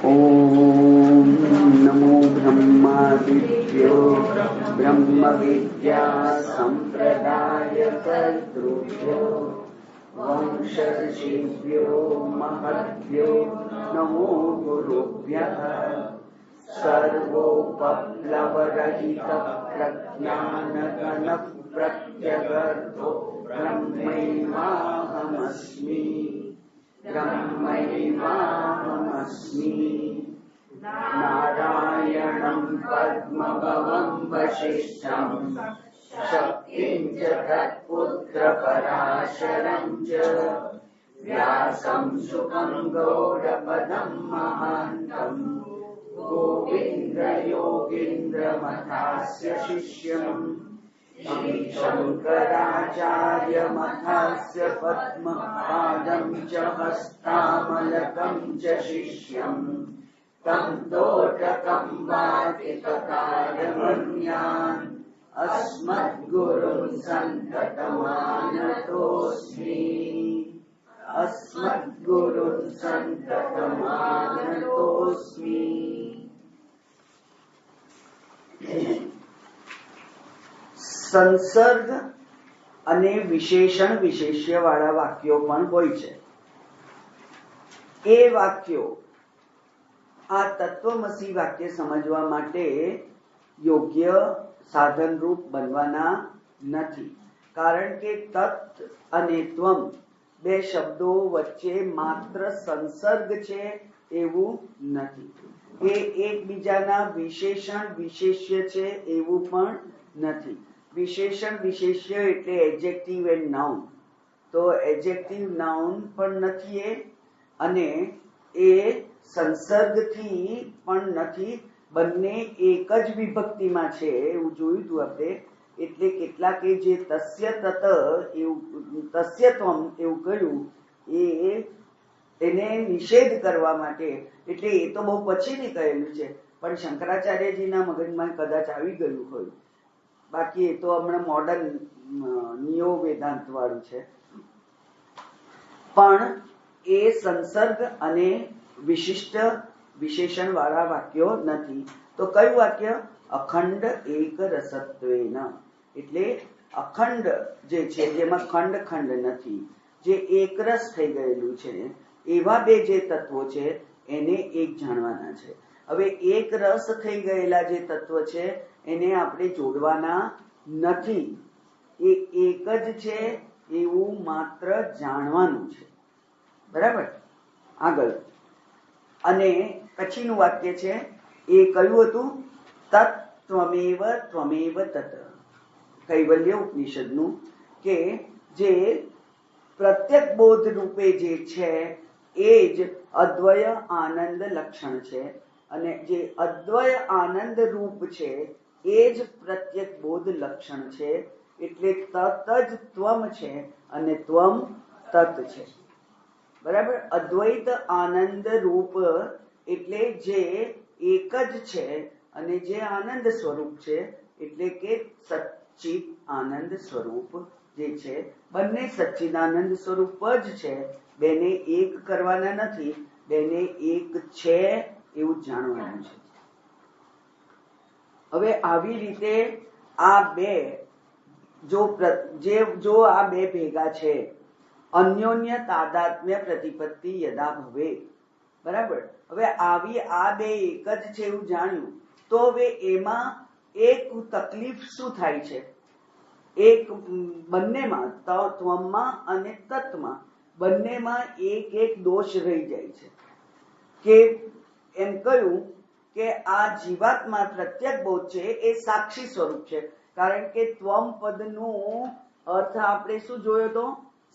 ॐ नमो ब्रह्मादिभ्यो ब्रह्मविद्या सम्प्रदायकर्तृभ्यो वंशर्षिभ्यो महद्भ्यो नमो गुरुभ्यः। सर्वोपप्लवरहितप्रज्ञानगणप्रत्यगर्भो ब्रह्मैवाहमस्मि ब्रह्मैवाहमस्मि। नारायणं पद्मभवं वसिष्ठं शक्तिं च तत्पुत्रपराशरं च व्यासं शुकं गौडपदं महान्तं गोविन्दयोगीन्द्रमथास्य शिष्यम् शङ्कराचार्यमथास्य पद्मपादं च हस्तामलकं च शिष्यम् तं तोटकं वातिककालमन्यान् अस्मद्गुरुं सन्ततमानतोऽस्मि अस्मद्गुरुं सन्ततमानतोऽस्मि। સંસર્ગ અને વિશેષણ વિશેષ્ય વાળા વાક્યો પણ હોય છે. એ વાક્યો આ તત્વમસી વાક્ય સમજવા માટે યોગ્ય સાધનરૂપ બનવાના નથી, કારણ કે તત્ અને ત્વમ બે શબ્દો વચ્ચે માત્ર સંસર્ગ છે એવું નથી. એ એકબીજાના વિશેષણ વિશેષ્ય છે એવું પણ નથી. વિશેષણ વિશેષ્ય એટલે એડજેક્ટિવ એન્ડ નાઉન, તો એડજેક્ટિવ નાઉન પણ નથી એ, અને એ સંસર્ગથી પણ નથી. બંને એક જ વિભક્તિમાં છે એવું જોયું હતું આપણે. એટલે કેટલાકે જે તસ્ય તત એવું તસ્ય ત્વમ એવું કહ્યું એને નિષેધ કરવા માટે, એટલે એ તો બહુ પછીની કહેલું છે, પણ શંકરાચાર્યજીના મગજમાં કદાચ આવી ગયું હોય. બાકી એ તો હમણાં મોડર્ન નિયો વેદાંત વાળું છે. પણ એ સંસર્ગ અને વિશિષ્ટ વિશેષણ વાળા વાક્યો નથી. તો કયું વાક્ય? અખંડ એક રસત્વેન, એટલે અખંડ જે છે જેમાં ખંડ ખંડ નથી, જે એકરસ થઈ ગયેલું છે, એવા બે જે તત્વો છે એને એક જાણવાના છે. હવે એક રસ થઈ ગયેલા જે તત્વ છે એને આપણે જોડવાના નથી, એ એક જ છે એવું માત્ર જાણવાનું છે. બરાબર? આગળ અને પછીનું વાક્ય છે એ કયું હતું? તત્ ત્વમેવ ત્વમેવ તત, કૈવલ્ય ઉપનિષદનું, કે જે પ્રત્યક બોધ રૂપે જે છે એ જ અદ્વય આનંદ લક્ષણ છે, અને જે અદ્વય આનંદ રૂપ છે એ જ પ્રત્યક બોધ લક્ષણ છે. એટલે તત જ ત્વમ છે અને ત્વમ તત છે. બરાબર? અદ્વૈત આનંદ રૂપ એટલે જે એક જ છે, અને જે આનંદ સ્વરૂપ છે એટલે કે સચ્ચિદ આનંદ સ્વરૂપ જે છે, બંને સચ્ચિદાનંદ સ્વરૂપ જ છે. બેને એક કરવાના નથી, બેને એક છે એવું જાણવાનું છે. હવે આવી રીતે આ બે જો આ બે ભેગા છે, અન્યોન્ય તાદાત્મ્ય પ્રતિપત્તિ યદા ભવે. બરાબર? હવે આવી આ બે એક જ છે એવું જાણ્યું, તો હવે એમાં એક તકલીફ શું થાય છે? એક બંનેમાં, ત્વમમાં અને તત્માં, બંનેમાં એક એક દોષ રહી જાય છે. કે એમ કહ્યું કે આ જીવાત્મા પ્રત્યક બોધ છે એ સાક્ષી સ્વરૂપ છે, કારણ કે ત્વમ પદનું અર્થ આપણે શું જોયો તો?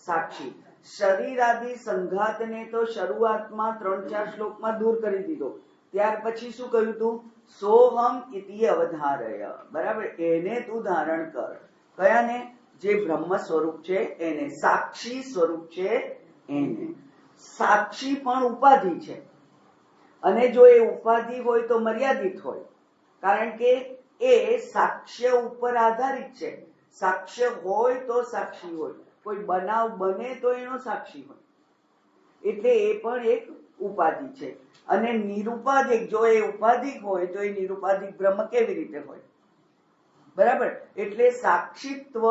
સાક્ષી. શરીર આદિ સંઘાતને તો શરૂઆતમાં 3-4 શ્લોકમાં દૂર કરી દીધો. ત્યાર પછી શું કહ્યું તું? સોહમ ઇતિ અવધારય. બરાબર? એને તું ધારણ કર. કયાને? જે બ્રહ્મ સ્વરૂપ છે એને, સાક્ષી સ્વરૂપ છે એને. સાક્ષી પણ ઉપાધિ છે, અને જો એ ઉપાધિ હોય તો મર્યાદિત હોય, કારણ કે એ સાક્ષ્ય ઉપર આધારિત છે. સાક્ષ્ય હોય તો સાક્ષી હોય, કોઈ બનાવ બને તો એનો સાક્ષી હોય, એટલે એ પણ એક ઉપાધિ છે. અને નિરુપાધિક, જો એ ઉપાધિક હોય તો એ નિરુપાધિક બ્રહ્મ કેવી રીતે હોય? બરાબર. એટલે સાક્ષીત્વ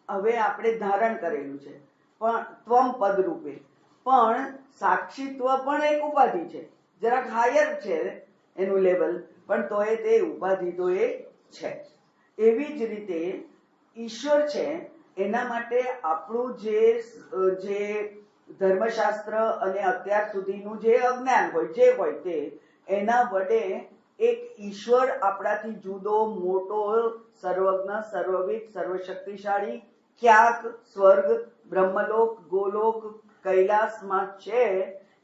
હવે આપણે ધારણ કરેલું છે, પણ ત્વમ પદ રૂપે, પણ સાક્ષીત્વ પણ એક ઉપાધિ છે, જરાક હાયર છે એનું લેવલ, પણ તોય તે ઉપાધિ તો એ છે. એવી જ રીતે ઈશ્વર છે, એના માટે આપણું જે ધર્મશાસ્ત્ર અને અત્યાર સુધીનું જે અજ્ઞાન હોય, જે હોય તે, એના વડે એક ઈશ્વર આપણાથી જુદો, મોટો, સર્વજ્ઞ, સર્વવિદ, સર્વશક્તિશાળી, ક્યાંક સ્વર્ગ, બ્રહ્મલોક, ગોલોક, કૈલાસમાં છે,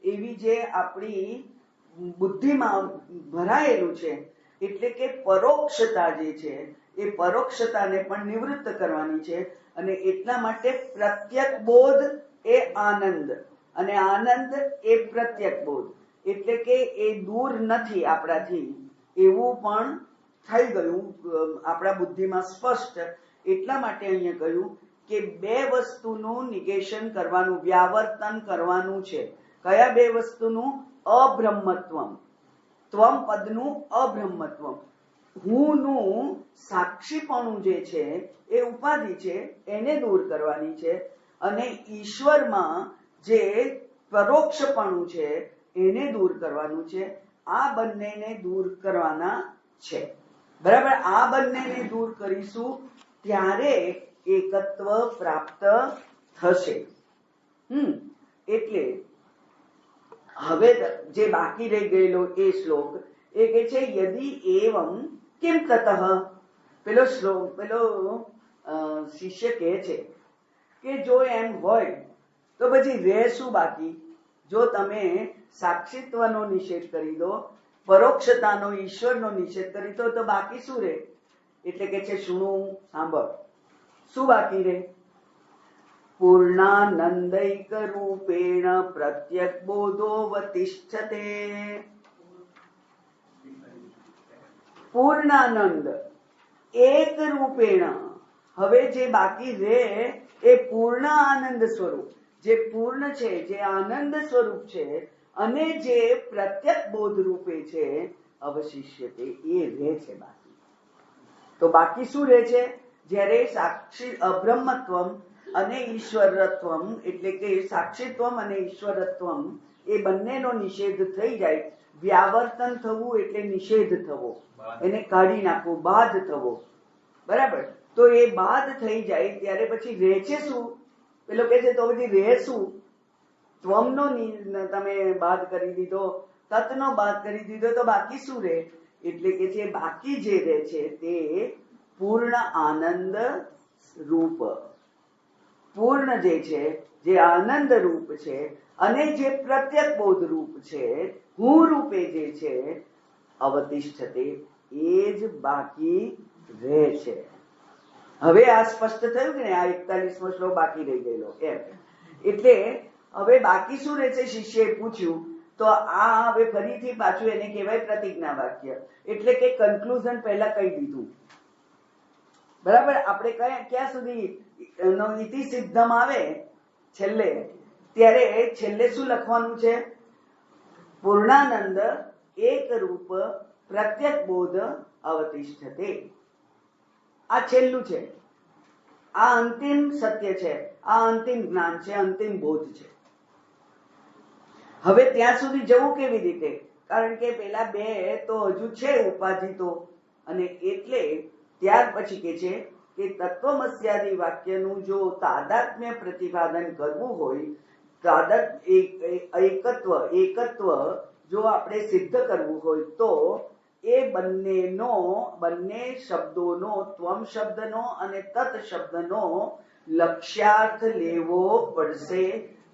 એવી જે આપણી બુદ્ધિમાં ભરાયેલું છે. એટલે કે પરોક્ષતા જે છે એ પરોક્ષતાને પણ નિવૃત્ત કરવાની છે. અને એટલા માટે પ્રત્યક બોધ એ આનંદ, અને આનંદ એ પ્રત્યક બોધ, એટલે કે એ દૂર નથી આપણાથી, એવું પણ થઈ ગયું આપણા બુદ્ધિમાં સ્પષ્ટ. એટલા માટે અહીંયા કહ્યું કે બે વસ્તુનું નિગેશન કરવાનું, વ્યાવર્તન કરવાનું છે. કયા બે વસ્તુનું? અબ્રહ્મત્વમ, ત્વમ પદનું અબ્રહ્મત્વમ. હુંનું સાક્ષીપણું જે છે એ ઉપાધિ છે, એને દૂર કરવાની છે. અને ઈશ્વરમાં જે પરોક્ષપણું છે એને દૂર કરવાનું છે. આ બંનેને દૂર કરવાના છે. બરાબર. આ બંનેને દૂર કરીશું ત્યારે એકત્વ પ્રાપ્ત થશે. એટલે હવે જે બાકી રહી ગયેલો એ શ્લોક એ કે છે યદિ એવમ કિમ તતઃ. પેલો શિષ્ય કહે છે કે જો એમ હોય તો પછી રહે શું બાકી? જો તમે સાક્ષીત્વનો નિષેધ કરી દો, પરોક્ષતાનો, ઈશ્વરનો નિષેધ કરી દો, તો બાકી શું રહે? એટલે કે છે સુણું, સાંભળ, શું બાકી રહે? પૂર્ણાનંદૈક રૂપેણ પ્રત્યક બોધોવતિષ્ઠતે. પૂર્ણાનંદ એક રૂપેણ. હવે જે બાકી રહે એ પૂર્ણ આનંદ સ્વરૂપ, જે પૂર્ણ છે, જે આનંદ સ્વરૂપ છે, અને જે પ્રત્યક બોધ રૂપે છે, અવશિષ્યતે, એ રહે છે બાકી. તો બાકી શું રહે છે? જ્યારે સાક્ષી અબ્રહ્મત્વમ અને ઈશ્વરત્વમ, એટલે કે સાક્ષીત્વમ અને ઈશ્વરત્વમ, એ બંનેનો નિષેધ થઈ જાય. વ્યાવર્તન થવું એટલે નિષેધ થવો, એને કાઢી નાખવું, બાદ થવો. બરાબર. તો એ બાદ થઈ જાય ત્યારે પછી રહે છે શું? પેલો કે છે તો પછી રહે શું? ત્વમનો તમે બાદ કરી દીધો, તત્નો બાદ કરી દીધો, તો બાકી શું રહે? એટલે કે છે બાકી જે રહે છે તે પૂર્ણ આનંદ રૂપ, પૂર્ણ જે છે, જે આનંદ રૂપ છે, અને જે પ્રત્યક બોધ રૂપ છે, હું રૂપે જે છે, અવતિષ્ઠતે, એ જ બાકી રહે છે. હવે આ સ્પષ્ટ થયું કે આ 41મો શ્લોક બાકી રહી ગયેલો એમ. એટલે હવે બાકી શું રહે છે? શિષ્યએ પૂછ્યું. તો આ હવે ફરીથી પાછું એને કહેવાય પ્રતિજ્ઞા વાક્ય, એટલે કે કન્ક્લુઝન પહેલા કહી દીધું. બરાબર. આપણે ક્યાં સુધી ઇતિ સિદ્ધમ આવે છેલ્લે, ત્યારે છેલ્લે શું લખવાનું છે? પૂર્ણાનંદ એક રૂપ પ્રત્યક બોધ અવતિષ્ઠતે. આ છેલ્લું છે, આ અંતિમ સત્ય છે, આ અંતિમ જ્ઞાન છે, અંતિમ બોધ છે. હવે ત્યાં સુધી જવું કેવી રીતે? કારણ કે પેલા બે તો હજુ છે ઉપાધિ તો, અને એટલે ત્યાર પછી કે છે કે તત્વમસ્યાદિ વાક્યનું જો તાદાત્મ્ય પ્રતિપાદન કરવું હોય, એકત્વ જો આપણે સિદ્ધ કરવું હોય, તો એ બંને શબ્દોનો, ત્વમ શબ્દનો અને તત શબ્દનો લક્ષ્યાર્થ લેવો પડશે.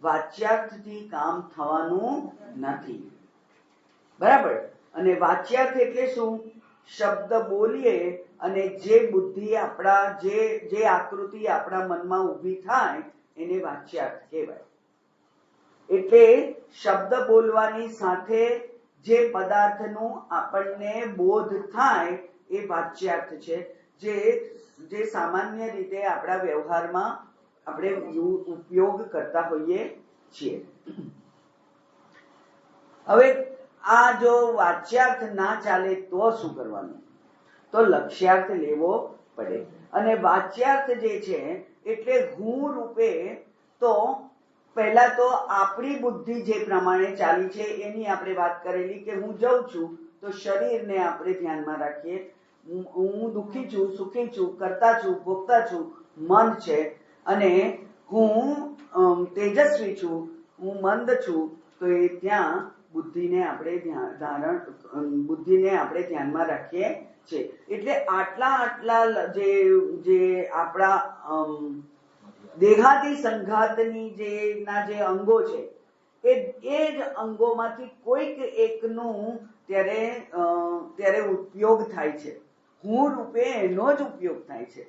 વાચ્યાર્થથી કામ થવાનું નથી. બરાબર. અને વાચ્યાર્થ એટલે શું? શબ્દ બોલીએ અને જે બુદ્ધિ આપણા, જે આકૃતિ આપણા મનમાં ઊભી થાય એને વાચ્યાર્થ કહેવાય. એટલે શબ્દ બોલવાની સાથે જે પદાર્થનું આપણને બોધ થાય એ વાચ્યાર્થ છે, જે સામાન્ય રીતે આપણા વ્યવહારમાં આપણે ઉપયોગ કરતા હોઈએ છીએ. હવે આ જો વાચ્યાર્થ ના ચાલે તો શું કરવાનું? તો લક્ષ્યાર્થ લેવો પડે. અને વાચ્યાર્થ જે છે એટલે હું રૂપે તો પહેલા તો આપણી બુદ્ધિ જે પ્રમાણે ચાલી છે એની આપણે વાત કરેલી કે હું જઉં છું તો શરીરને આપણે ધ્યાનમાં રાખીએ. હું દુઃખી છું, સુખી છું, કરતા છું, ભોગતા છું, મન છે. અને હું તેજસ્વી છું, હું મંદ છું, તો એ ત્યાં બુદ્ધિને આપણે ધ્યાનમાં રાખીએ છીએ. એટલે આટલા જે આપણા દેહાદી સંઘાતની જે અંગો છે એ જ અંગોમાંથી કોઈક એકનું ત્યારે ઉપયોગ થાય છે. હું રૂપે એનો જ ઉપયોગ થાય છે.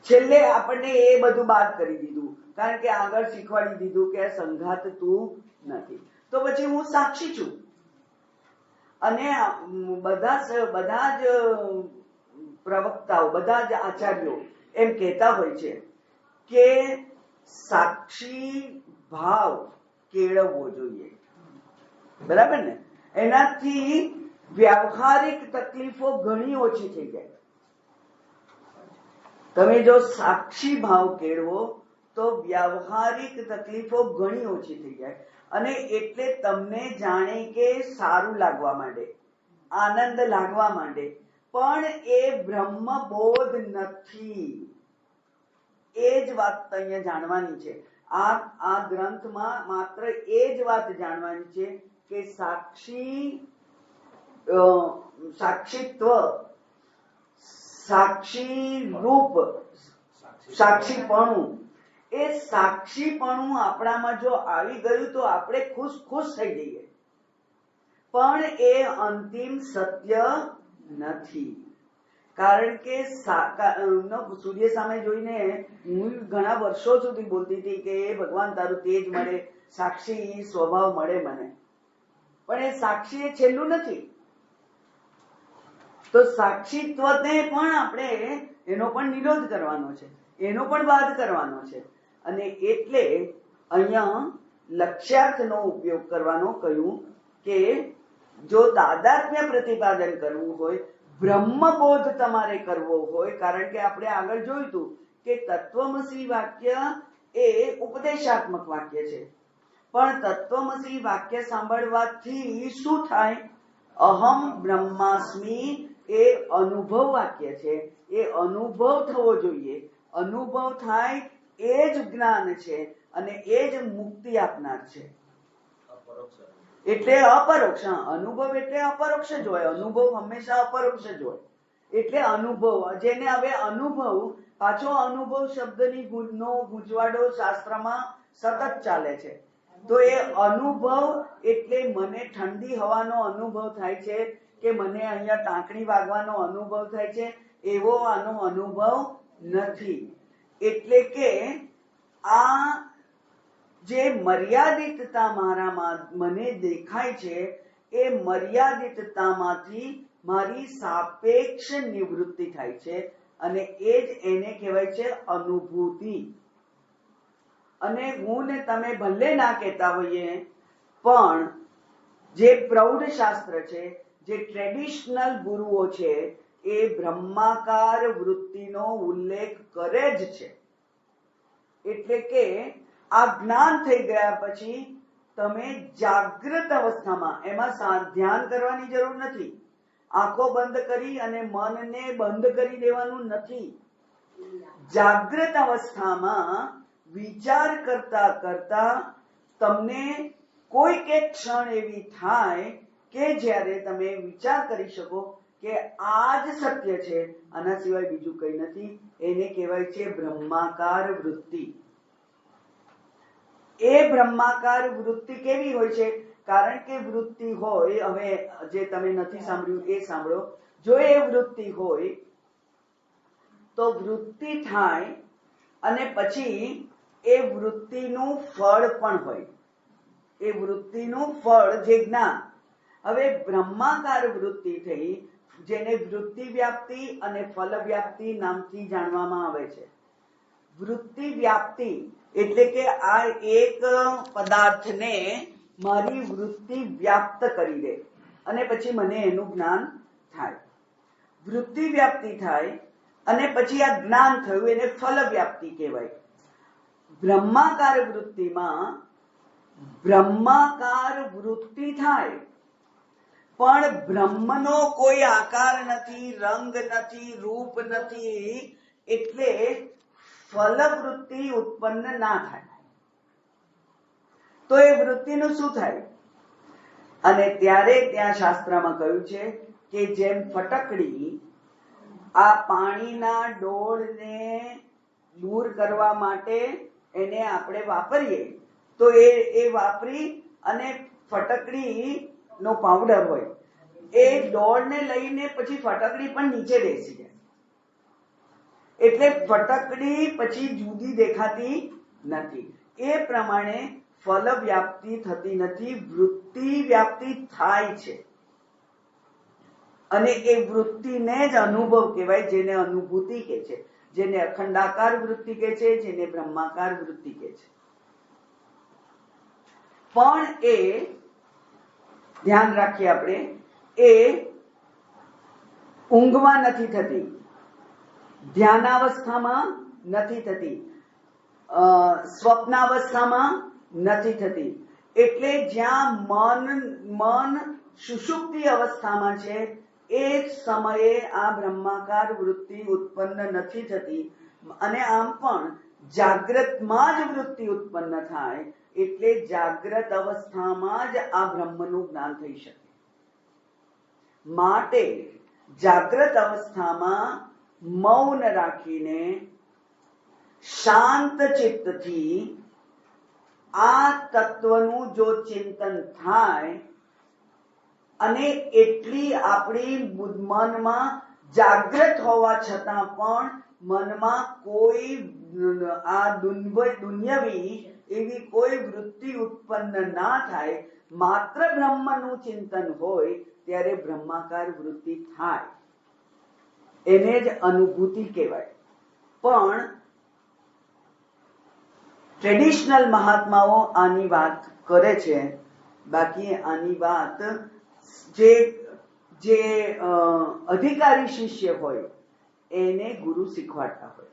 છેલ્લે આપણને એ બધું બાદ કરી દીધું, કારણ કે આગળ શીખવાડી દીધું કે સંઘાત તું નથી. તો પછી હું સાક્ષી છું. અને બધા જ પ્રવક્તાઓ, બધા જ આચાર્યો એમ કહેતા હોય છે કે સાક્ષી ભાવ કેળવવો જોઈએ. બરાબર ને? એનાથી વ્યવહારિક તકલીફો ઘણી ઓછી થઈ જાય. તમે જો સાક્ષી ભાવ કેળવો તો વ્યવહારિક તકલીફો ઘણી ઓછી થઈ જાય. અને એટલે તમને જાણે કે સારું લાગવા માંડે, આનંદ લાગવા માંડે. પણ એ બ્રહ્મબોધ નથી. એ જ વાત અહીંયા જાણવાની છે. આ ગ્રંથમાં માત્ર એ જ વાત જાણવાની છે કે સાક્ષીત્વ, સાક્ષી રૂપ, સાક્ષીપણું, એ સાક્ષીપણું આપણામાં જો આવી ગયું તો આપણે ખુશ થઈ જઈએ. પણ એ અંતિમ સત્ય નથી. કારણ કે સૂર્ય સામે જોઈને હું ઘણા વર્ષો સુધી બોલતી હતી કે ભગવાન તારું તેજ મળે, સાક્ષી સ્વભાવ મળે મને. પણ એ સાક્ષી એ છેલ્લું નથી. તો સાક્ષીત્વને પણ આપણે એનો પણ નિરોધ કરવાનો છે, એનો પણ બાદ કરવાનો છે. અને એટલે અહીંયા લક્ષ્યાર્થનો ઉપયોગ કરવાનો કહ્યું કે જો તાદાત્મ્ય પ્રતિપાદન કરવું હોય, બ્રહ્મબોધ તમારે કરવો હોય, કારણ કે આપણે આગળ જોયું હતું કે તત્વમસી વાક્ય એ ઉપદેશાત્મક વાક્ય છે. પણ તત્વમસી વાક્ય સાંભળવાથી શું થાય? અહમ બ્રહ્માસ્મિ એ અનુભવ વાક્ય છે. એ અનુભવ થવો જોઈએ. અનુભવ થાય એ જ જ્ઞાન છે અને એ જ મુક્તિ આપનાર છે. એટલે અપરોક્ષ. અનુભવ એટલે અપરોક્ષ જ હોય. અનુભવ હંમેશા અપરોક્ષ જ હોય. એટલે અનુભવ, જેને હવે અનુભવ, પાછો અનુભવ શબ્દની ગૂંચવાડો શાસ્ત્રમાં સતત ચાલે છે. તો એ અનુભવ એટલે મને ઠંડી હવાનો અનુભવ થાય છે કે મને અહીંયા ટાંકણી વાગવાનો અનુભવ થાય છે, એવો આનો અનુભવ નથી. એટલે કે આ જે મર્યાદિતતા મારામાં મને દેખાય છે એ મર્યાદિતતામાંથી મારી સાપેક્ષ નિવૃત્તિ થાય છે. અને એ જ એને કહેવાય છે અનુભૂતિ. અને હું ને તમે ભલે ના કહેતા હોઈએ, પણ જે પ્રૌઢ શાસ્ત્ર છે, જે ટ્રેડિશનલ ગુરુઓ છે, એ બ્રહ્માકાર વૃત્તિનો ઉલ્લેખ કરે જ છે. એટલે કે આ જ્ઞાન થઈ ગયા પછી તમે જાગૃત અવસ્થામાં, એમાં ધ્યાન કરવાની જરૂર નથી. આંખો બંધ કરી અને મનને બંધ કરી દેવાનું નથી. જાગૃત અવસ્થામાં વિચાર કરતા કરતા તમને કોઈક એક ક્ષણ એવી થાય કે જ્યારે તમે વિચાર કરી શકો કે આ જ સત્ય છે, આના સિવાય બીજું કંઈ નથી. એને કહેવાય છે બ્રહ્માકાર વૃત્તિ. એ બ્રહ્માકાર વૃત્તિ કેવી હોય છે? કારણ કે વૃત્તિ હોય, હવે જે તમે નથી સાંભળ્યું એ સાંભળો. જો એ વૃત્તિ હોય તો વૃત્તિ થાય અને પછી એ વૃત્તિનું ફળ પણ હોય. એ વૃત્તિનું ફળ જે જ્ઞાન. હવે બ્રહ્માકાર વૃત્તિ થઈ, જેને વૃત્તિ વ્યાપ્તિ અને ફલ વ્યાપ્તિ નામથી જાણવામાં આવે છે. વૃત્તિ વ્યાપ્તિ એટલે કે આ એક પદાર્થને મારી વૃત્તિ વ્યાપ્ત કરી દે અને પછી મને એનું જ્ઞાન થાય. વૃત્તિ વ્યાપ્તિ થાય અને પછી આ જ્ઞાન થયું એને ફલ વ્યાપ્તિ કહેવાય. બ્રહ્માકાર વૃત્તિમાં બ્રહ્માકાર વૃત્તિ થાય પણ બ્રહ્મનો કોઈ આકાર નથી, રંગ નથી, રૂપ નથી, એટલે ફલવૃત્તિ ઉત્પન્ન ના થાય. તો એ વૃત્તિનું શું થાય? અને ત્યારે ત્યાં શાસ્ત્રમાં કહ્યું છે કે જેમ ફટકડી આ પાણીના ડોળને દૂર કરવા માટે એને આપણે વાપરીએ તો એ વાપરી અને ફટકડી નો પાવડર હોય એ ડોળને લઈને પછી ફટકડી પણ નીચે બેસી જાય, એટલે ફટકડી પછી જુદી દેખાતી નથી. એ પ્રમાણે ફલ વ્યાપ્તિ થતી નથી, વૃત્તિ વ્યાપ્તિ થાય છે. અને એ વૃત્તિને જ અનુભવ કહેવાય, જેને અનુભૂતિ કહે છે, જેને અખંડાકાર વૃત્તિ કહે છે, જેને બ્રહ્માકાર વૃત્તિ કહે છે. પણ એ ધ્યાન રાખીએ આપણે, એ ઊંઘમાં નથી થતી, ધ્યાનાવસ્થામાં નથી થતી, સ્વપ્નાવસ્થામાં નથી થતી. એટલે જ્યાં મન સુષુપ્તિ અવસ્થામાં છે એ સમયે આ બ્રહ્માકાર વૃત્તિ ઉત્પન્ન નથી થતી. અને આમ પણ જાગ્રતમાં જ વૃત્તિ ઉત્પન્ન થાય, એટલે જાગ્રત અવસ્થામાં જ આ બ્રહ્મનું જ્ઞાન થઈ શકે. માટે જાગ્રત અવસ્થામાં મૌન રાખીને શાંત ચિત્તથી આ તત્વનું જો ચિંતન થાય અને એટલી આપણી મનમાં જાગ્રત હોવા છતાં પણ મનમાં કોઈ આ દુન્યવી એવી કોઈ વૃત્તિ ઉત્પન્ન ના થાય, માત્ર બ્રહ્મનું ચિંતન હોય ત્યારે બ્રહ્માકાર વૃત્તિ થાય. એને જ અનુભૂતિ કહેવાય. પણ ટ્રેડિશનલ મહાત્માઓ આની વાત કરે છે, બાકી આની વાત જે અધિકારી શિષ્ય હોય એને ગુરુ શીખવાડતા હોય.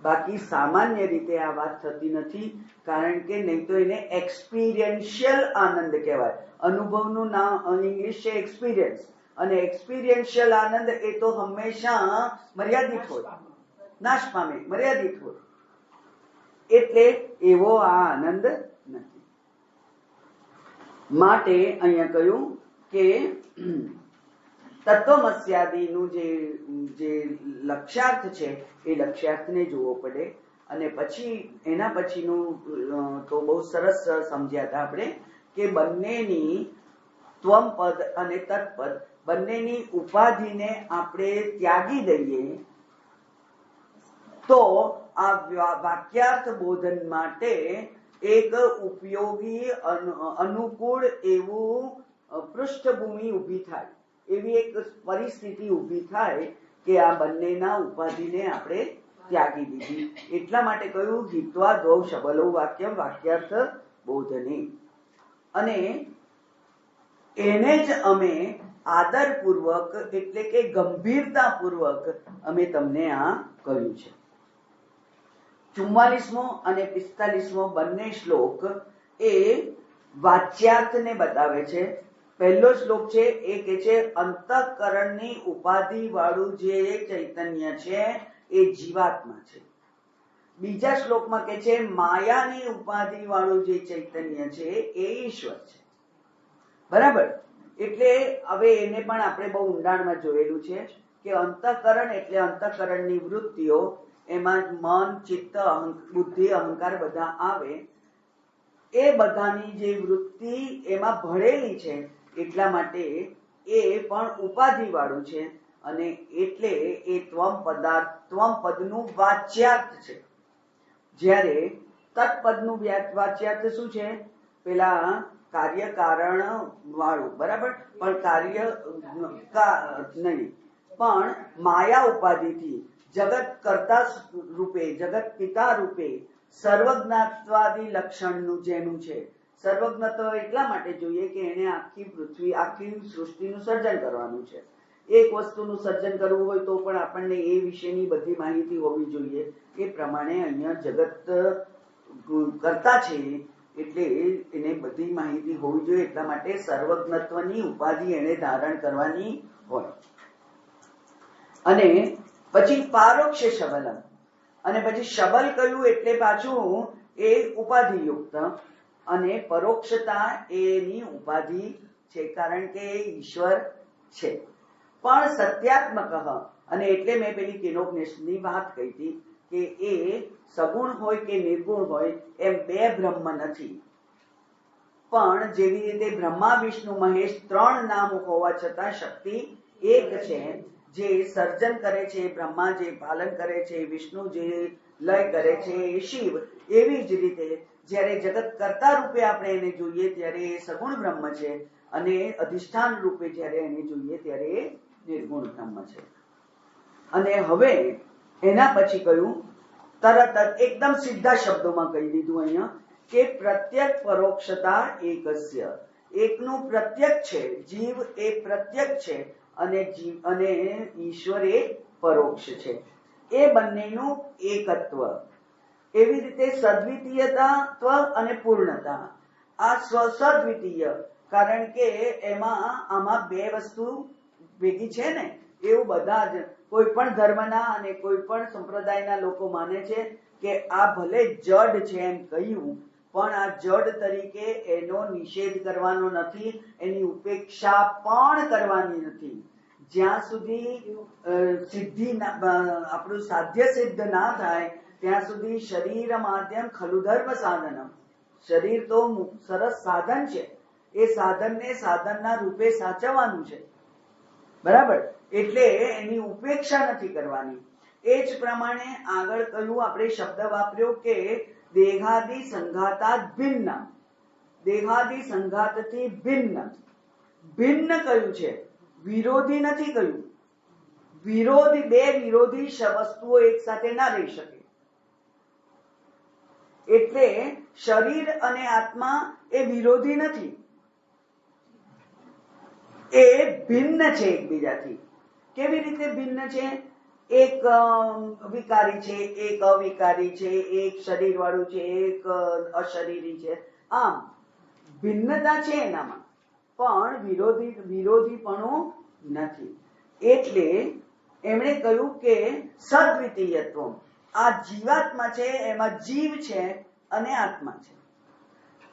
બાકી સામાન્ય રીતે આ વાત થતી નથી, કારણ કે નહીં તો એને એક્સપિરિયન્શિયલ આનંદ કહેવાય. અનુભવનું નામ ઇંગ્લિશ છે એક્સપિરિયન્સ, અને એક્સપિરિયન્શિયલ આનંદ એ તો હંમેશા મર્યાદિત હોય, નાશ પામે, મર્યાદિત હોય. એટલે એવો આ આનંદ નથી. માટે અહીંયા કહ્યું કે તત્વમસ્યાદિનું જે લક્ષ્યાર્થ છે એ લક્ષ્યાર્થને જોવો પડે. અને પછી એના પછીનું તો બહુ સરસ સમજ્યા હતા આપણે કે બંનેની ત્વમ પદ અને તત્પદ બંનેની ઉપાધિને આપણે ત્યાગી દઈએ તો આ વાક્યાર્થ બોધન માટે એક ઉપયોગી અનુકૂળ એવું પૃષ્ઠભૂમિ ઊભી થાય, એવી એક પરિસ્થિતિ ઊભી થાય કે આ બંનેના ઉપાધિને આપણે ત્યાગી દીધી. એટલા માટે કહ્યું હિત્વા દ્વૌ શબલૌ વાક્યમ વાક્યાર્થ બોધને. અને એને જ અમે આદરપૂર્વક એટલે કે ગંભીરતાપૂર્વક અમે તમને આ કહ્યું છે. 44મો અને 45મો બંને શ્લોક એ વાચ્યાર્થને બતાવે છે. પહેલો શ્લોક છે એ કે છે અંતઃકરણની ઉપાધિ વાળું જે ચૈતન્ય છે એ જીવાત્મા છે. બીજા શ્લોકમાં કે છે માયાની ઉપાધિ વાળું જે ચૈતન્ય છે એ ઈશ્વર છે. બરાબર? એટલે હવે એને પણ આપણે બહુ ઊંડાણમાં જોયેલું છે કે અંતઃકરણ એટલે અંતઃકરણની વૃત્તિઓ, એમાં મન, ચિત્ત, બુદ્ધિ, અહંકાર બધા આવે. એ બધાની જે વૃત્તિ એમાં ભળેલી છે એટલા માટે એ પણ ઉપાધિ વાળું છે. અને એટલે એ ત્વમ પદનું વાચ્યાર્થ છે. જ્યારે તત્પદનું વાચ્યાર્થ શું છે? પેલા કાર્ય કારણ વાળું, બરાબર? પણ કાર્ય નહીં, પણ માયા ઉપાધિથી જગત કર્તા રૂપે, જગત પિતા રૂપે સર્વજ્ઞાત્વાદી લક્ષણનું જેનું છે સર્વજ્ઞત્વ એટલા માટે જોઈએ કે એને આખી પૃથ્વી, આખી સૃષ્ટિનું સર્જન કરવાનું છે. એક વસ્તુનું સર્જન કરવું હોય તો પણ આપણને એ વિશેની બધી માહિતી હોવી જોઈએ. એ પ્રમાણે અહીંયા જગત કરતા છે એટલે એને બધી માહિતી હોવી જોઈએ. એટલા માટે સર્વજ્ઞત્વની ઉપાધિ એને ધારણ કરવાની હોય. અને પછી પારોક્ષ શબલમ, અને પછી શબલ કહ્યું એટલે પાછું એ ઉપાધિયુક્ત, અને પરોક્ષતા એની ઉપાધિ છે કારણ કે એ ઈશ્વર છે. પણ સત્યાત્મક, અને એટલે મેં પેલી કેનોપનિષદની વાત કહી હતી કે એ સગુણ હોય કે નિર્ગુણ હોય એમ બે બ્રહ્મ નથી. પણ જેવી રીતે બ્રહ્મા વિષ્ણુ મહેશ 3 નામ હોવા છતાં શક્તિ એક છે. જે સર્જન કરે છે બ્રહ્મા, જે પાલન કરે છે વિષ્ણુ, જે લય કરે છે એ શિવ. એવી જ રીતે જ્યારે જગત કર્તા રૂપે આપણે એને જોઈએ ત્યારે એ સગુણ બ્રહ્મ છે, અને અધિષ્ઠાન રૂપે જ્યારે એને જોઈએ ત્યારે એ નિર્ગુણ બ્રહ્મ છે. અને હવે એના પછી કહ્યું તરત જ એકદમ સીધા શબ્દોમાં કહી દીધું અહીંયા કે પ્રત્યક પરોક્ષતા એકસ્ય, એકનું પ્રત્યક છે, જીવ એ પ્રત્યક છે અને ઈશ્વર એ પરોક્ષ છે. એ બંનેનું એકત્વ. એવી રીતે સદ્વિતીયતા અને પૂર્ણતા. આ સદ્વિતીય કારણ કે આમાં બે વસ્તુ ભેગી છે ને, એવું બધા જ કોઈ પણ ધર્મના અને કોઈ પણ સંપ્રદાયના લોકો માને છે કે આ ભલે જડ છે એમ કહ્યું, પણ આ જડ તરીકે એનો નિષેધ કરવાનો નથી, એની ઉપેક્ષા પણ કરવાની નથી. જ્યાં સુધી સિદ્ધિ આપણું સાધ્ય સિદ્ધ ના થાય ત્યાં સુધી શરીર માધ્યમ ખલુ ધર્મ સાધનમ. શરીર તો સરસ સાધન છે, એ સાધનને સાધનના રૂપે સાચવવાનું છે, બરાબર. એટલે એની ઉપેક્ષા નથી કરવાની. એ જ પ્રમાણે આગળ કહ્યું, આપણે શબ્દ વાપર્યો કે દેહાદિ સંઘાતા ભિન્ન. દેહાદિ સંઘાતથી ભિન્ન. ભિન્ન કયું છે, વિરોધી નથી કહ્યું. વિરોધી, બે વિરોધી વસ્તુઓ એક સાથે ના રહી શકે. એટલે શરીર અને આત્મા એ વિરોધી નથી, એ ભિન્ન છે એકબીજાથી. કેવી રીતે ભિન્ન છે? એક વિકારી છે, એક અવિકારી છે, એક શરીર વાળું છે, એક અશરીરી છે. આમ ભિન્નતા છે એનામાં, પણ વિરોધીપણું નથી. એટલે એમણે કહ્યું કે સદ્વિતીયત્વ. આ જીવાત્મા છે, એમાં જીવ છે અને આત્મા છે.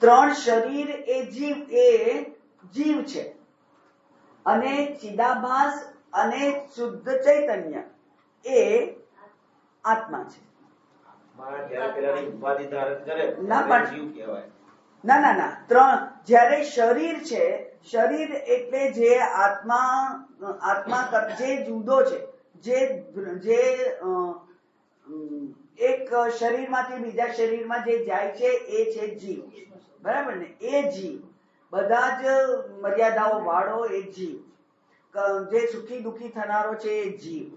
3 શરીર એ જીવ છે, અને ચિદાભાસ અને શુદ્ધ ચૈતન્ય એ આત્મા છે. ના 3. જ્યારે શરીર છે, શરીર એટલે જે આત્મા જે જુદો છે, જે એક શરીરમાંથી બીજા શરીરમાં જે જાય છે એ છે જીવ, બરાબર ને? એ જીવ, બધા જ મર્યાદાઓ વાળો એ જીવ, જે સુખી દુખી થનારો છે એ જીવ,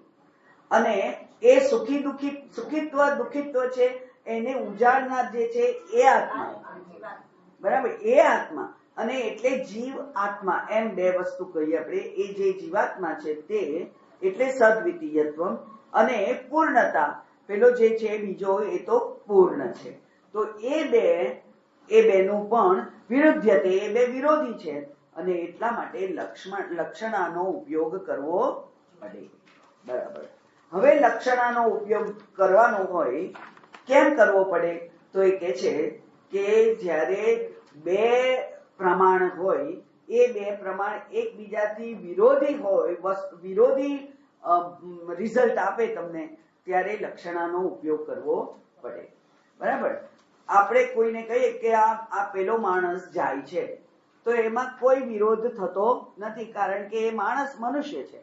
અને એ સુખીત્વ દુખિત્વ છે એને ઉજાડનાર જે છે એ આત્મા, બરાબર? એ આત્મા. અને એટલે જીવ આત્મા એમ બે વસ્તુ કહી આપણે. એ જે જીવાત્મા છે તે એટલે સદ્વિતીયત્વ, અને પૂર્ણતા પેલો જે છે બીજો એ તો પૂર્ણ છે. તો એ બેનું પણ વિરુદ્ધતે, એ બે વિરોધી છે, અને એટલા માટે લક્ષણાનો ઉપયોગ કરવો પડે, બરાબર. હવે લક્ષણાનો ઉપયોગ કરવાનો હોય, કેમ કરવો પડે? તો એ કે છે કે જ્યારે બે પ્રમાણ હોય, એ બે પ્રમાણ એકબીજાથી વિરોધી હોય, વિરોધી રિઝલ્ટ આપે તમને, ત્યારે લક્ષણાનો ઉપયોગ કરવો પડે, બરાબર. આપણે કોઈને કહીએ કે આ પેલો માણસ જાય છે, તો એમાં કોઈ વિરોધ થતો નથી, કારણ કે એ માણસ મનુષ્ય છે,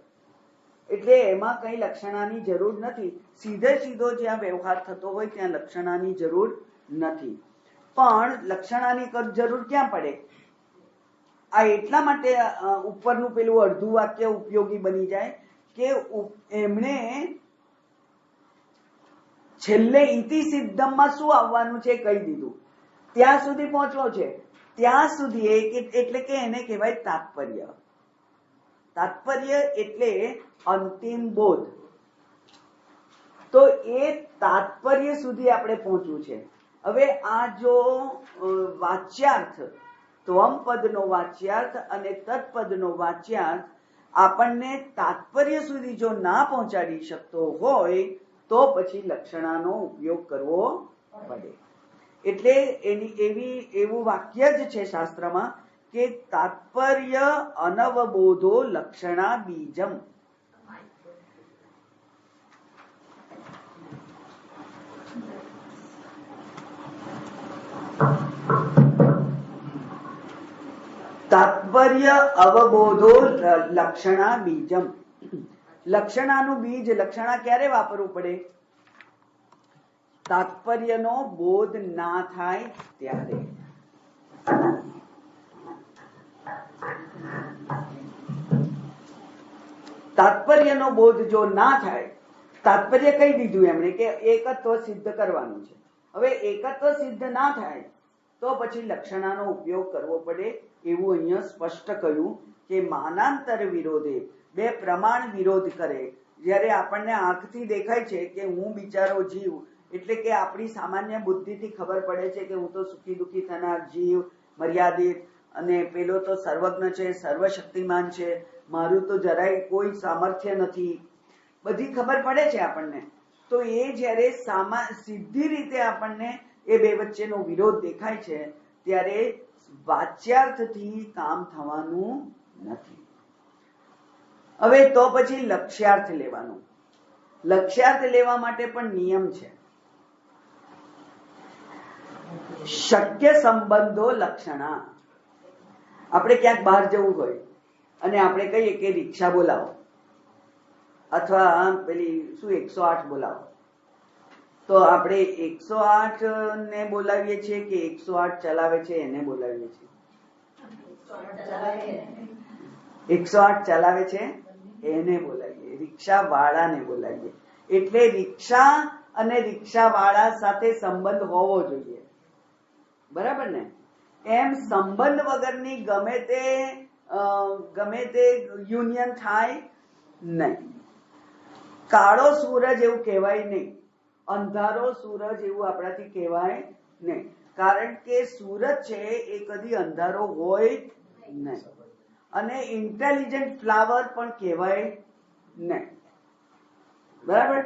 એટલે એમાં કઈ લક્ષણાની જરૂર નથી. સીધો જ્યાં વ્યવહાર થતો હોય ત્યાં લક્ષણાની જરૂર નથી. પણ લક્ષણાની જરૂર ક્યાં પડે? આ એટલા માટે ઉપરનું પેલું અડધું વાક્ય ઉપયોગી બની જાય કે એમણે છેલ્લે ઇતિ સિદ્ધમમાં શું આવવાનું છે કહી દીધું, ત્યાં સુધી પહોંચવો છે. ત્યાં સુધી એટલે કે એને કહેવાય તાત્પર્ય. તાત્પર્ય એટલે અંતિમ બોધ. તો એ તાત્પર્ય સુધી આપણે પહોંચવું છે. હવે આ જો વાચ્યાર્થ, ત્વમ પદનો વાચ્યાર્થ અને તત્પદનો વાચ્યાર્થ આપણને તાત્પર્ય સુધી જો ના પહોંચાડી શકતો હોય તો પછી લક્ષણાનો ઉપયોગ કરવો પડે. એટલે એવું વાક્ય જ છે શાસ્ત્રમાં કે તાત્પર્ય અનવબોધો લક્ષણા બીજમ. તાત્પર્ય અવબોધો લક્ષણા બીજમ. લક્ષણાનું બીજ, લક્ષણા ક્યારે વાપરવું પડે? તાત્પર્યનો બોધ ના થાય ત્યારે. તાત્પર્યનો બોધ જો ના થાય, તાત્પર્ય કહી દીધું એમણે કે એકત્વ સિદ્ધ કરવાનું છે. હવે એકત્વ સિદ્ધ ના થાય તો પછી લક્ષણાનો ઉપયોગ કરવો પડે. એવું અહીંયા સ્પષ્ટ કહ્યું કે માનાંતર વિરોધે, બે પ્રમાણ વિરોધ કરે. જ્યારે આપણને આંખથી દેખાય છે કે હું બિચારો જીવ, એટલે કે આપણી સામાન્ય બુદ્ધિથી ખબર પડે છે કે હું તો સુખી દુઃખી થનાર જીવ, મર્યાદિત, અને પેલો તો સર્વજ્ઞ છે, સર્વશક્તિમાન છે, મારું તો જરાય કોઈ સામર્થ્ય નથી, બધી ખબર પડે છે આપણને. તો એ જ્યારે સીધી રીતે આપણને એ બે વચ્ચેનો વિરોધ દેખાય છે ત્યારે વાચ્યાર્થથી કામ થવાનું નથી. હવે તો પછી લક્ષ્યાર્થ લેવાનું. લક્ષ્યાર્થ લેવા માટે પણ નિયમ છે. શક્ય સંબંધો લક્ષણા. આપણે ક્યાંક બહાર જવું હોય અને આપણે કહીએ કે રિક્ષા બોલાવો અથવા પેલી શું 108 બોલાવો, તો આપણે 108 ને બોલાવીએ છીએ કે 108 ચલાવે છે એને બોલાવીએ છીએ? 108 ચલાવે છે એને બોલાવીએ, રિક્ષા વાળાને બોલાવીએ. એટલે રિક્ષા અને રિક્ષા વાળા સાથે સંબંધ હોવો જોઈએ, બરાબર ને? એમ સંબંધ વગરની ગમે તે યુનિયન થાય નહીં. કાળો સૂરજ એવું કહેવાય નહીં, અંધારો સૂરજ એવું આપણાથી કહેવાય નહીં. કારણ કે સૂરજ છે એ કદી અંધારો હોય નહીં, અને ઇન્ટેલિજન્ટ ફ્લાવર પણ કહેવાય નહીં, બરાબર?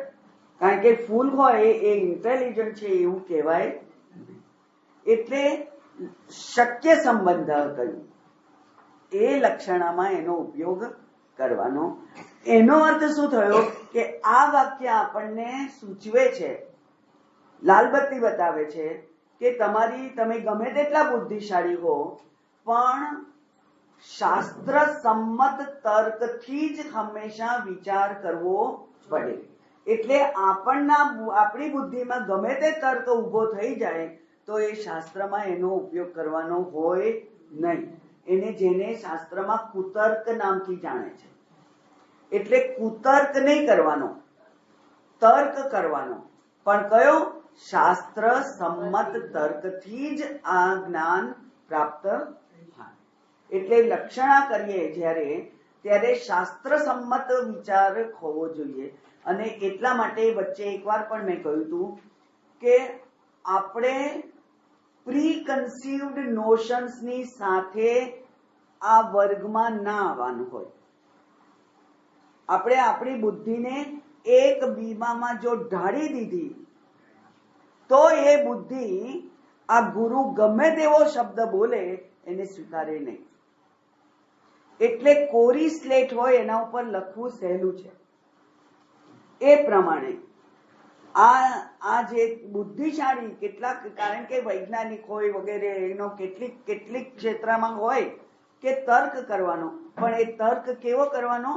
કારણ કે ફૂલ હોય એ ઇન્ટેલિજન્ટ છે એવું કહેવાય. એટલે શક્ય સંબંધ કહ્યું એ લક્ષણામાં એનો ઉપયોગ કરવાનો. એનો અર્થ શું થયો કે આ વાક્ય આપણને સૂચવે છે, લાલબત્તી બતાવે છે કે તમે ગમે તેટલા બુદ્ધિશાળી હો પણ શાસ્ત્ર સંમત તર્કથી જ હંમેશા વિચાર કરવો પડે. એટલે આપણી બુદ્ધિમાં ગમે તે તર્ક ઉભો થઈ જાય તો એ શાસ્ત્રમાં એનો ઉપયોગ કરવાનો હોય નહીં. જેને શાસ્ત્રમાં કુતર્ક નામથી જાણે છે. એટલે કુતર્ક નહીં કરવાનો, તર્ક કરવાનો. પણ કયો? શાસ્ત્ર સંમત તર્કથી જ આ જ્ઞાન પ્રાપ્ત થાય. એટલે લક્ષણા કરીએ ત્યારે શાસ્ત્ર સંમત વિચાર હોવો જોઈએ. અને એટલા માટે વચ્ચે એકવાર પણ મેં કહ્યું હતું કે આપણે પ્રી કન્સીવ્ડ નોશન્સની સાથે આ વર્ગમાં ના આવવાનું હોય. આપણે આપણી બુદ્ધિને એક બીમામાં જો ઢાળી દીધી તો એ બુદ્ધિ આ ગુરુ ગમે તેવો શબ્દ બોલે એને સ્વીકારે નહીં. એટલે કોરી સ્લેટ હોય એના ઉપર લખવું સહેલું છે. એ પ્રમાણે આ જે બુદ્ધિશાળી કેટલાક, કારણ કે વૈજ્ઞાનિક હોય વગેરે, એનો કેટલીક ક્ષેત્રમાં હોય કે તર્ક કરવાનો, પણ એ તર્ક કેવો કરવાનો?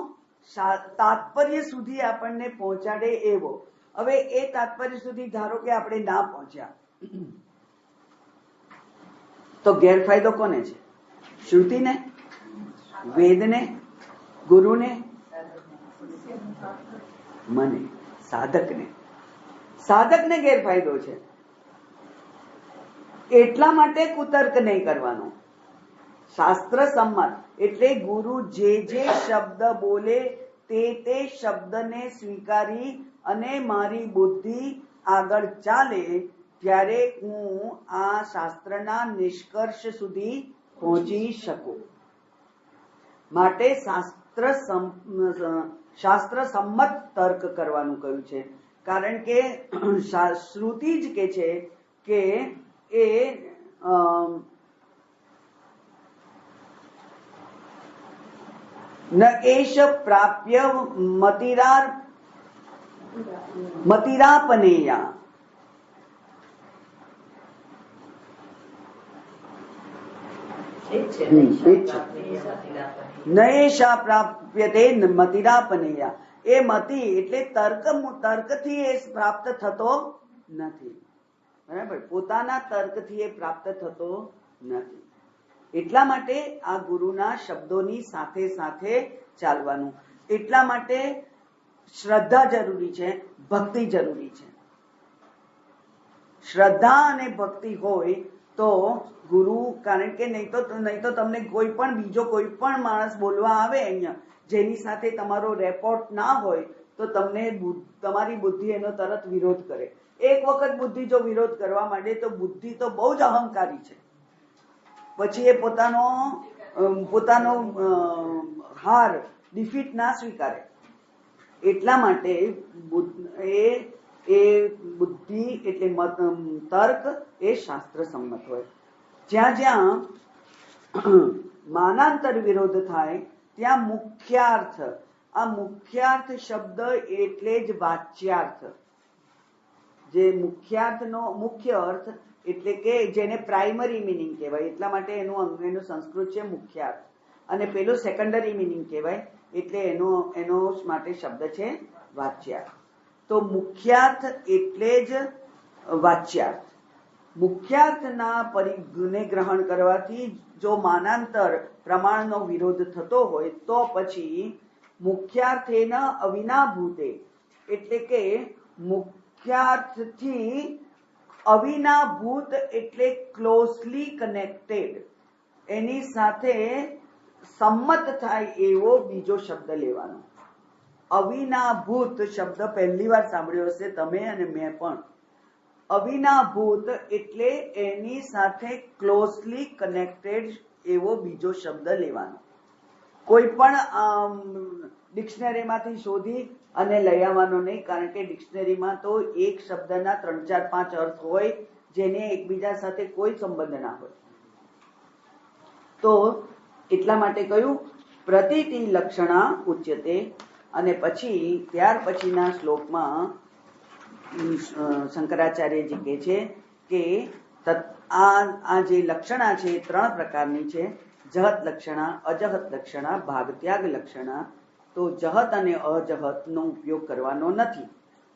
તાત્પર્ય સુધી આપણને પહોંચાડે એવો. હવે એ તાત્પર્ય સુધી ધારો કે આપણે ના પહોંચ્યા તો ગેરફાયદો કોને છે? શ્રુતિને, વેદને, ગુરુને, મને, સાધકને ગેરફાયદો છે. એટલા માટે કુતર્ક નહીં કરવાનો. શાસ્ત્ર સંમત એટલે ગુરુ જે શબ્દ બોલે તે શબ્દને સ્વીકારી અને મારી બુદ્ધિ આગળ ચાલે ત્યારે હું આ શાસ્ત્રના નિષ્કર્ષ સુધી પહોંચી શકું. માટે શાસ્ત્ર સંમત તર્ક કરવાનું કહ્યું છે. કારણ કે શ્રુતિ જ કે છે કે એ ન એશ પ્રાપ્ય મતિરાપનેયા નયેશા પ્રાપ્યતે મતિરાપનેયા. એ મતિ એટલે તર્કથી એ પ્રાપ્ત થતો નથી. બરાબર, પોતાના તર્કથી એ પ્રાપ્ત થતો નથી. એટલા માટે આ ગુરુના શબ્દોની સાથે સાથે ચાલવાનું. એટલા માટે શ્રદ્ધા જરૂરી છે, ભક્તિ જરૂરી છે. શ્રદ્ધા અને ભક્તિ હોય તો ગુરુ, કારણ કે નહીં તો તમને કોઈ પણ બીજો કોઈ પણ માણસ બોલવા આવે અહીંયા જેની સાથે તમારો રેપોર્ટ ના હોય તો તમને તમારી બુદ્ધિ એનો તરત વિરોધ કરે. એક વખત બુદ્ધિ જો વિરોધ કરવા માંડે તો બુદ્ધિ તો બહુ જ અહંકારી છે. પછી એ પોતાનો હાર, ડિફીટ ના સ્વીકારે. એટલા માટે એ બુદ્ધિ એટલે તર્ક એ શાસ્ત્ર સંમત હોય. જ્યાં માનાંતર વિરોધ થાય ત્યાં મુખ્યાર્થ. આ મુખ્યાર્થ શબ્દ એટલે જ વાચ્યાર્થ. જે મુખ્યાર્થનો મુખ્ય અર્થ એટલે કે જેને પ્રાઇમરી મિનિંગ કહેવાય, એટલા માટે એનું સંસ્કૃત છે મુખ્યાર્થ, અને પેલું સેકન્ડરી મિનિંગ કહેવાય એટલે એનો માટે શબ્દ છે વાચ્યાર્થ. તો મુખ્યાર્થ એટલે જ વાચ્યાર્થ. મુખ્યાર્થના પરિઘને ગ્રહણ કરવાથી જો માનાંતર પ્રમાણનો વિરોધ થતો હોય તો પછી મુખ્યાર્થેન અવિનાભૂતે એટલે કે મુખ્યાર્થથી અવિનાભૂત એટલે ક્લોઝલી કનેક્ટેડ, એની સાથે સંમત થાય એવો બીજો શબ્દ લેવાનો. અવિનાભૂત શબ્દ પહેલી વાર સાંભળ્યો હશે તમે અને મેં પણ. અવિનાભૂત એટલે એની સાથે ક્લોઝલી કનેક્ટેડ એવો બીજો શબ્દ લેવાનો. કોઈ પણ ડિક્શનરીમાંથી શોધી અને લઈ આવવાનો નહીં, કારણ કે ડિક્શનરીમાં તો એક શબ્દના 3, 4, 5 અર્થ હોય જેને એકબીજા સાથે કોઈ સંબંધ ના હોય. તો એટલા માટે કહ્યું પ્રતીતિ લક્ષણા ઉચ્યતે. અને પછી ત્યાર પછીના શ્લોકમાં શંકરાચાર્યજી કહે છે કે આ જે લક્ષણા છે 3 પ્રકારની છે. જહત લક્ષણા, અજહત લક્ષણા, ભાગત્યાગ લક્ષણા. તો જહત અને અજહતનો ઉપયોગ કરવાનો નથી,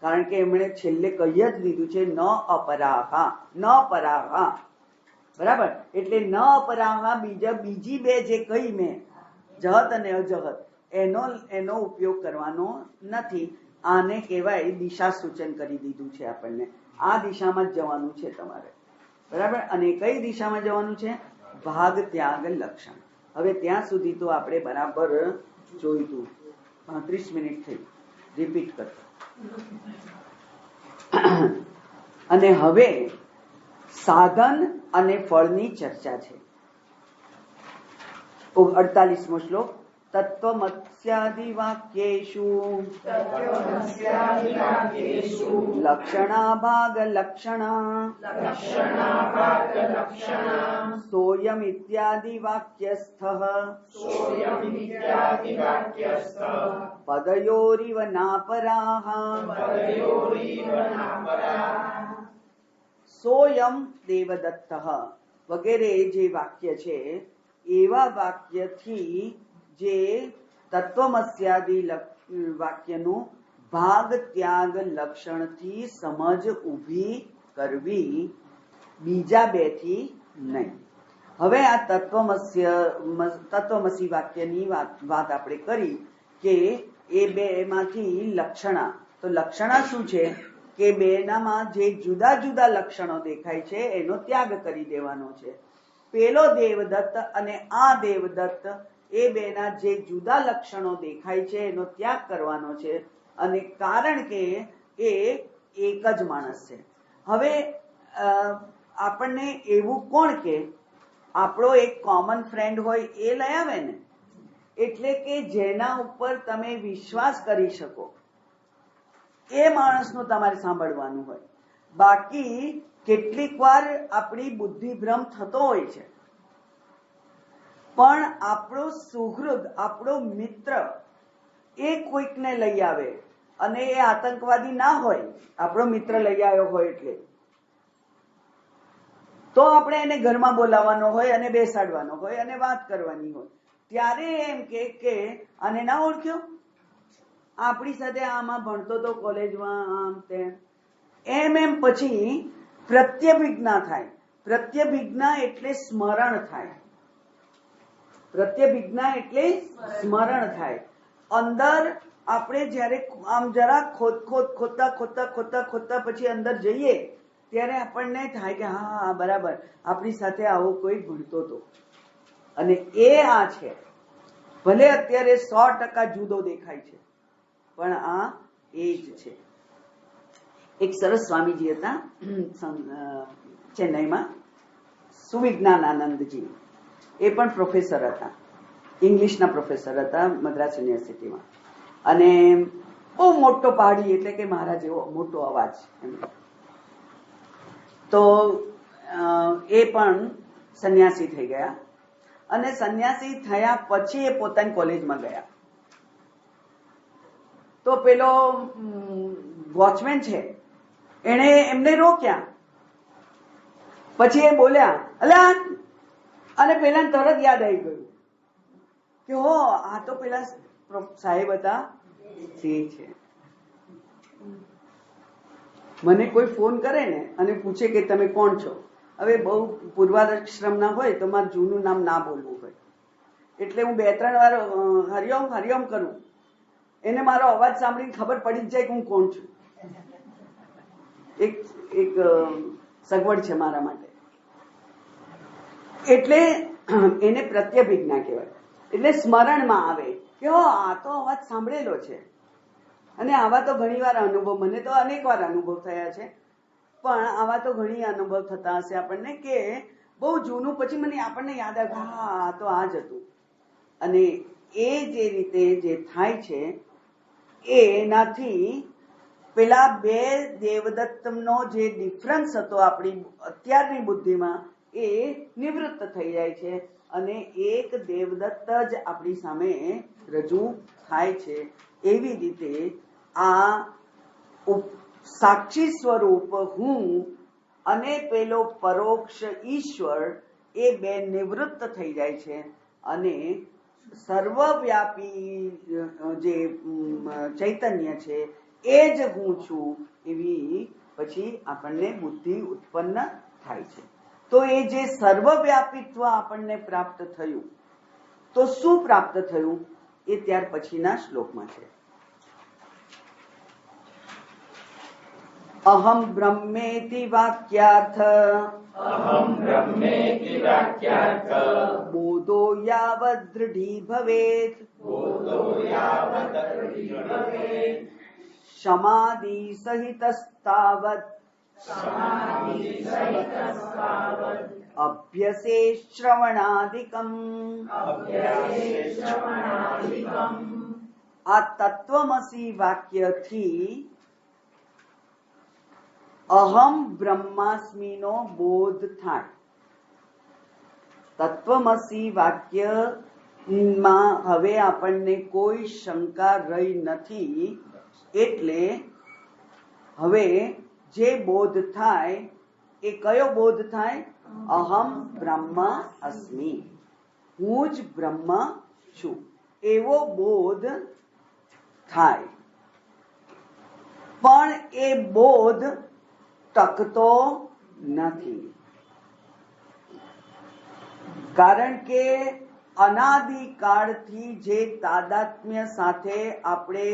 કારણ કે એમણે છેલ્લે કહી જ દીધું છે ન અપરાહા, ન પરાહા. બરાબર, એટલે ન અપરાહા બીજી બે જે કહી મેં, જહત અને અજહત, એનો ઉપયોગ કરવાનો નથી. આને કહેવાય દિશા સૂચન કરી દીધું છે આપણને. આ દિશામાં જ જવાનું છે તમારે. બરાબર, અને કઈ દિશામાં જવાનું છે? ભાગ ત્યાગ લક્ષણ. હવે ત્યાં સુધી તો આપણે બરાબર જોઈતું. 35 મિનિટ થઈ, રિપીટ કરતો. અને હવે સાધન અને ફળની ચર્ચા છે. 48મો શ્લોક. તત્વમસ્યાદિ વાક્યેષુ લક્ષણા ભાગ લક્ષણા સોયમ ઇત્યાદિ વાક્યસ્થઃ પદયોરિવ નાપરાઃ. સોયમ દેવદત્તઃ વગેરે જે વાક્ય છે એવા વાક્યથી જે તત્વમસ્યાદિ વાક્યનું ભાગ ત્યાગ લક્ષણથી સમજ ઊભી કરવી, બીજા બે થી નહીં. હવે આ તત્વમસી વાક્યની વાત આપણે કરી કે એ બે માંથી લક્ષણા. તો લક્ષણા શું છે કે બેનામાં જે જુદા જુદા લક્ષણો દેખાય છે એનો ત્યાગ કરી દેવાનો છે. પેલો દેવદત્ત અને આ દેવદત્ત એ બેના જે જુદા લક્ષણો દેખાય છે એનો ત્યાગ કરવાનો છે, અને કારણ કે એ એક જ માણસ છે. હવે આપણને એવું કોણ કે આપણો એક કોમન ફ્રેન્ડ હોય એ લઈ આવે ને, એટલે કે જેના ઉપર તમે વિશ્વાસ કરી શકો એ માણસનું તમારે સાંભળવાનું હોય. બાકી કેટલીક વાર આપણી બુદ્ધિભ્રમ થતો હોય છે, પણ આપણો સુહૃદ, આપણો મિત્ર એ કોઈકને લઈ આવે અને એ આતંકવાદી ના હોય, આપણો મિત્ર લઈ આવ્યો હોય એટલે તો આપણે એને ઘરમાં બોલાવવાનો હોય અને બેસાડવાનો હોય અને વાત કરવાની હોય. ત્યારે એમ કે આને ના ઓળખ્યો, આપણી સાથે આમાં ભણતો તો કોલેજમાં, આમ તેમ, એમ પછી પ્રત્યભિજ્ઞા થાય. પ્રત્યભિજ્ઞા એટલે સ્મરણ થાય. પ્રત્યભિજ્ઞા એટલે સ્મરણ થાય. અંદર આપણે જયારે આમ જરા ખોદતા પછી અંદર જઈએ ત્યારે આપણને થાય કે હા બરાબર, આપણી સાથે આવો કોઈ ભણતો હતો અને એ આ છે. ભલે અત્યારે 100% જુદો દેખાય છે, પણ આ એ જ છે. એક સરસ સ્વામીજી હતા ચેન્નઈમાં, સુવિજ્ઞાનાનંદજી. એ પણ પ્રોફેસર હતા, ઇંગ્લિશના પ્રોફેસર હતા મદ્રાસ યુનિવર્સિટીમાં, અને બહુ મોટો પહાડી, એટલે કે મારા જેવો મોટો અવાજ. તો એ પણ સંન્યાસી થઈ ગયા, અને સંન્યાસી થયા પછી એ પોતાની કોલેજમાં ગયા. તો પેલો વોચમેન છે એને એમને રોક્યા. પછી એ બોલ્યા અલા, અને પેલા તરત યાદ આવી ગયું કે હો આ તો પેલા સાહેબ હતા તે છે. મને કોઈ ફોન કરે ને અને પૂછે કે તમે કોણ છો, હવે બહુ પૂર્વાશ્રમ ના હોય તો મારે જૂનું નામ ના બોલવું હોય, એટલે હું 2-3 વાર હરિઓમ હરિઓમ કરું. એને મારો અવાજ સાંભળીને ખબર પડી જ જાય કે હું કોણ છું. એક સગવડ છે મારા માટે. એટલે એને પ્રત્યભિજ્ઞા કહેવાય. એટલે સ્મરણમાં આવે કે આ તો અવાજ સાંભળેલો છે. અને આવા તો ઘણી વાર અનુભવ, મને તો અનેક વાર અનુભવ થયા છે, પણ આવા તો ઘણી અનુભવ થતા હશે આપણને કે બહુ જૂનું પછી મને આપણને યાદ આવે હા તો આ જ હતું. અને એ જે રીતે જે થાય છે એનાથી પેલા બે દેવદત્તનો જે ડિફરન્સ હતો આપણી અત્યારની બુદ્ધિમાં એ નિવૃત્ત થઈ જાય છે, અને એક દેવદત્ત જ આપણી સામે રજૂ થાય છે. એવી રીતે આ સાક્ષી સ્વરૂપ હું અને પેલો પરોક્ષ ઈશ્વર એ બે નિવૃત્ત થઈ જાય છે, અને સર્વવ્યાપી જે ચૈતન્ય છે એ જ હું છું એવી પછી આપણને બુદ્ધિ ઉત્પન્ન થાય છે. તો એ જે સર્વવ્યાપીત્વ આપણને પ્રાપ્ત થયું, તો શું પ્રાપ્ત થયું એ ત્યાર પછીના શ્લોકમાં છે. અહમ બ્રહ્મેતિ વાક્યાર્થ બોધો યાવદ દૃઢી ભવેત સમાધિ સહિતસ્તાવત અભ્યસે શ્રવણાદિકમ. આ તત્વમસી વાક્યથી અહમ બ્રહ્માસ્મિનો બોધ થાય. તત્વમસી વાક્યમાં હવે આપણને કોઈ શંકા રહી નથી. એટલે હવે જે બોધ થાય એ કયો બોધ થાય? અહમ બ્રહ્મ અસ્મિ, હું જ બ્રહ્મ છું, એવો બોધ થાય. પણ એ બોધ ટકતો નથી, કારણ કે અનાદિકાળથી જે તાદાત્મ્ય સાથે આપણે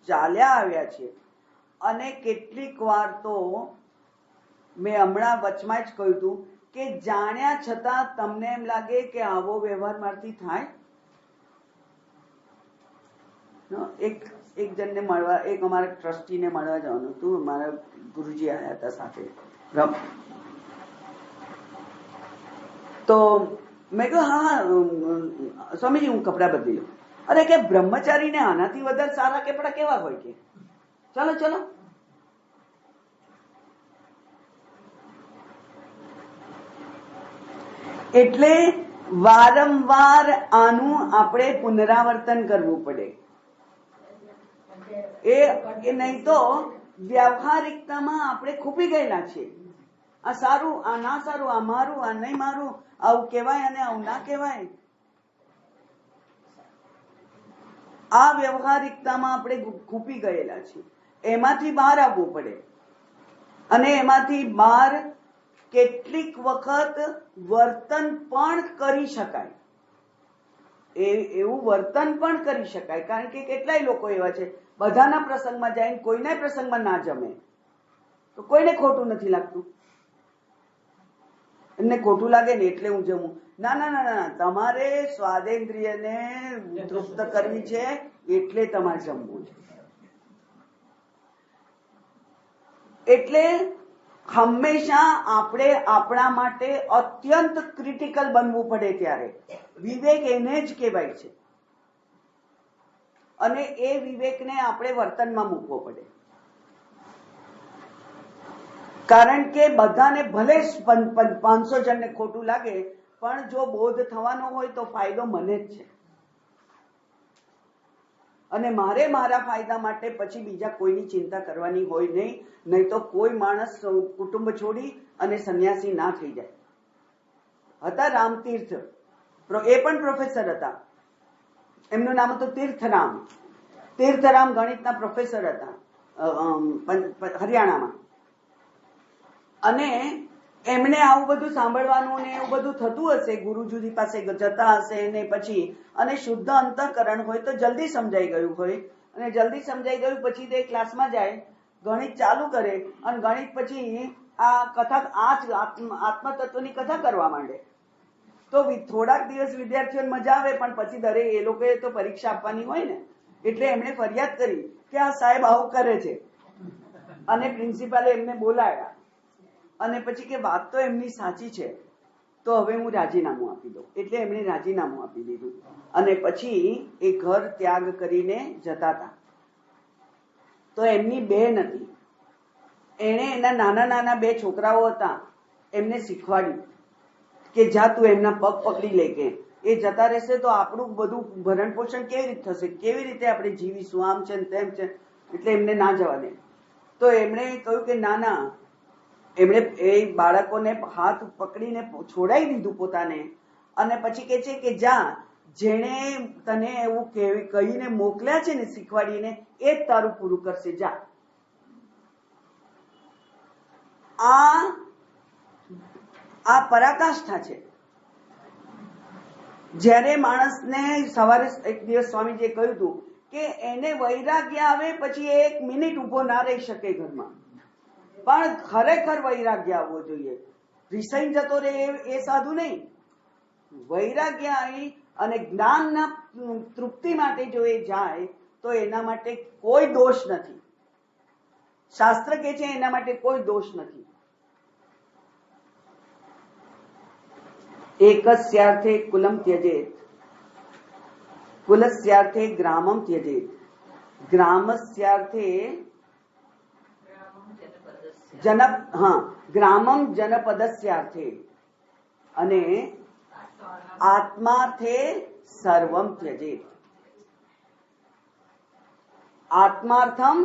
ચાલ્યા આવ્યા છે, અને કેટલીક વાર તો મેં હમણાં વચમાં જ કહ્યું હતું કે જાણ્યા છતાં તમને એમ લાગે કે આવો વ્યવહાર મારથી થાય? એક જણને મળવા, એક અમારા ટ્રસ્ટીને મળવા જવાનું હતું. મારા ગુરુજી આવ્યા હતા સાથે. તો મેં કહ્યું હા સ્વામીજી હું કપડા બદલી લઉં. અરે કે બ્રહ્મચારીને આનાથી વધારે સારા કપડા કેવા હોય કે ચલો ચલો. એટલે વારંવાર આનું આપણે પુનરાવર્તન કરવું પડે. એ નહીં તો વ્યવહારિકતામાં આપણે ખૂપી ગયેલા છીએ. આ સારું, આ ના સારું, આ મારું, આ નહીં મારું, આવું કહેવાય અને આવું ના કહેવાય. આ વ્યવહારિકતામાં આપણે ખૂપી ગયેલા છીએ. એમાંથી બહાર આવવું પડે. અને એમાંથી બહાર કેટલીક વખત વર્તન પણ કરી શકાય. એવું વર્તન પણ કરી શકાય. કારણ કે કેટલાય લોકો એવા છે બધાના પ્રસંગમાં જાય, કોઈના પ્રસંગમાં ના જમે તો કોઈને ખોટું નથી લાગતું. એમને ખોટું લાગે ને એટલે હું જમું. ના ના ના ના, તમારે સ્વાદેન્દ્રિયને તૃપ્ત કરવી છે એટલે તમારે જમવું છે. એટલે હંમેશા આપણે આપણા માટે અત્યંત ક્રિટિકલ બનવું પડે. ત્યારે વિવેક એને જ કહેવાય છે. અને એ વિવેકને આપણે વર્તનમાં મૂકવો પડે. કારણ કે બધાને ભલે 500 જણને ખોટું લાગે, પણ જો બોધ થવાનો હોય તો ફાયદો મને જ છે. અને મારે મારા ફાયદા માટે પછી બીજા કોઈની ચિંતા કરવાની હોય નહીં. નહીં તો કોઈ માણસ કુટુંબ છોડી અને સંન્યાસી ના થઈ જાય. હતા રામતીર્થ, એ પણ પ્રોફેસર હતા. એમનું નામ હતું તીર્થરામ. તીર્થરામ ગણિતના પ્રોફેસર હતા હરિયાણામાં. અને એમને આવું બધું સાંભળવાનું ને એવું બધું થતું હશે, ગુરુજી પાસે જતા હશે ને પછી, અને શુદ્ધ અંતઃકરણ હોય તો જલ્દી સમજાઈ ગયું હોય. અને જલ્દી સમજાઈ ગયું પછી તે ક્લાસમાં જાય, ગણિત ચાલુ કરે અને ગણિત પછી આ કથા, આત્મતત્વની કથા કરવા માંડે. તો થોડાક દિવસ વિદ્યાર્થીઓને મજા આવે, પણ પછી દરેક એ લોકોએ તો પરીક્ષા આપવાની હોય ને, એટલે એમણે ફરિયાદ કરી કે આ સાહેબ આવું કરે છે. અને પ્રિન્સિપાલે એમને બોલાયા અને પછી કે વાત તો એમની સાચી છે, તો હવે હું રાજીનામું આપી દઉં. એટલે એમણે રાજીનામું આપી દીધું. અને પછી એ ઘર ત્યાગ કરીને જતા હતા. તો એમની બહેન હતી, એણે એના નાના નાના 2 છોકરાઓ હતા, એમને શીખવાડ્યું કે જા તું એમના પગ પકડી લે, કે એ જતા રહેશે તો આપણું બધું ભરણ પોષણ કેવી રીતે થશે, કેવી રીતે આપણે જીવીશું, આમ છે તેમ છે. એટલે એમને ના જવા દે. તો એમણે કહ્યું કે ના ના. એમણે એ બાળકોને હાથ પકડીને છોડાવી દીધું પોતાને. અને પછી કે છે કે જા, જેણે તને એવું કહીને મોકલ્યા છે ને શીખવાડીને, એ જ તારું પૂરું કરશે, જા. આ પરાકાષ્ઠા છે. જ્યારે માણસને સવારે એક દિવસ સ્વામીજીએ કહ્યું હતું કે એને વૈરાગ્ય આવે પછી 1 મિનિટ ઉભો ના રહી શકે ઘરમાં. પણ ખરેખર વૈરાગ્ય આવવો જોઈએ. રિસાઈ જતો રહે એ સાધુ નહીં. વૈરાગ્ય આવી અને જ્ઞાનના તૃપ્તિ માટે જો એ જાય તો એના માટે કોઈ દોષ નથી. શાસ્ત્ર કહે છે એના માટે કોઈ દોષ નથી. એકસ્યાર્થે કુલમ ત્યજેત, કુલસ્યાર્થે ગ્રામમ ત્યજેત, ગ્રામસ્યાર્થે ગ્રામમ જનપદસ્યાર્થે, અને આત્માર્થે સર્વમ ત્યજેત. આત્માર્થમ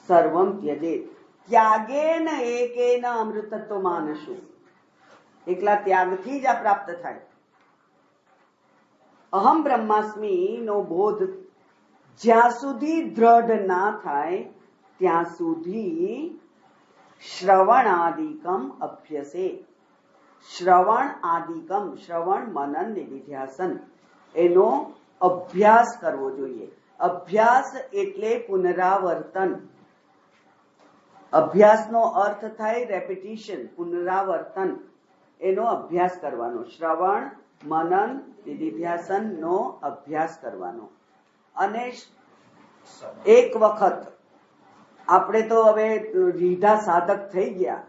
સર્વમ ત્યજેત. ત્યાગેન એકેન અમૃતત્વ માનસુ. એકલા ત્યાગથી જ આ પ્રાપ્ત થાય. અહમ બ્રહ્માસ્મિ નો બોધ જ્યાં સુધી દ્રઢ ના થાય ત્યાં સુધી શ્રવણાદિકમ અભ્યસે. શ્રવણ આદિકમ, શ્રવણ મનન નિધિધ્યાસન, એનો અભ્યાસ કરવો જોઈએ. અભ્યાસ એટલે પુનરાવર્તન. અભ્યાસનો અર્થ થાય રેપિટિશન, પુનરાવર્તન. એનો અભ્યાસ કરવાનો. શ્રવણ, મનન, નિધિધ્યાસન નો અભ્યાસ કરવાનો. અને એક વખત આપણે તો હવે રીઢા સાધક થઈ ગયા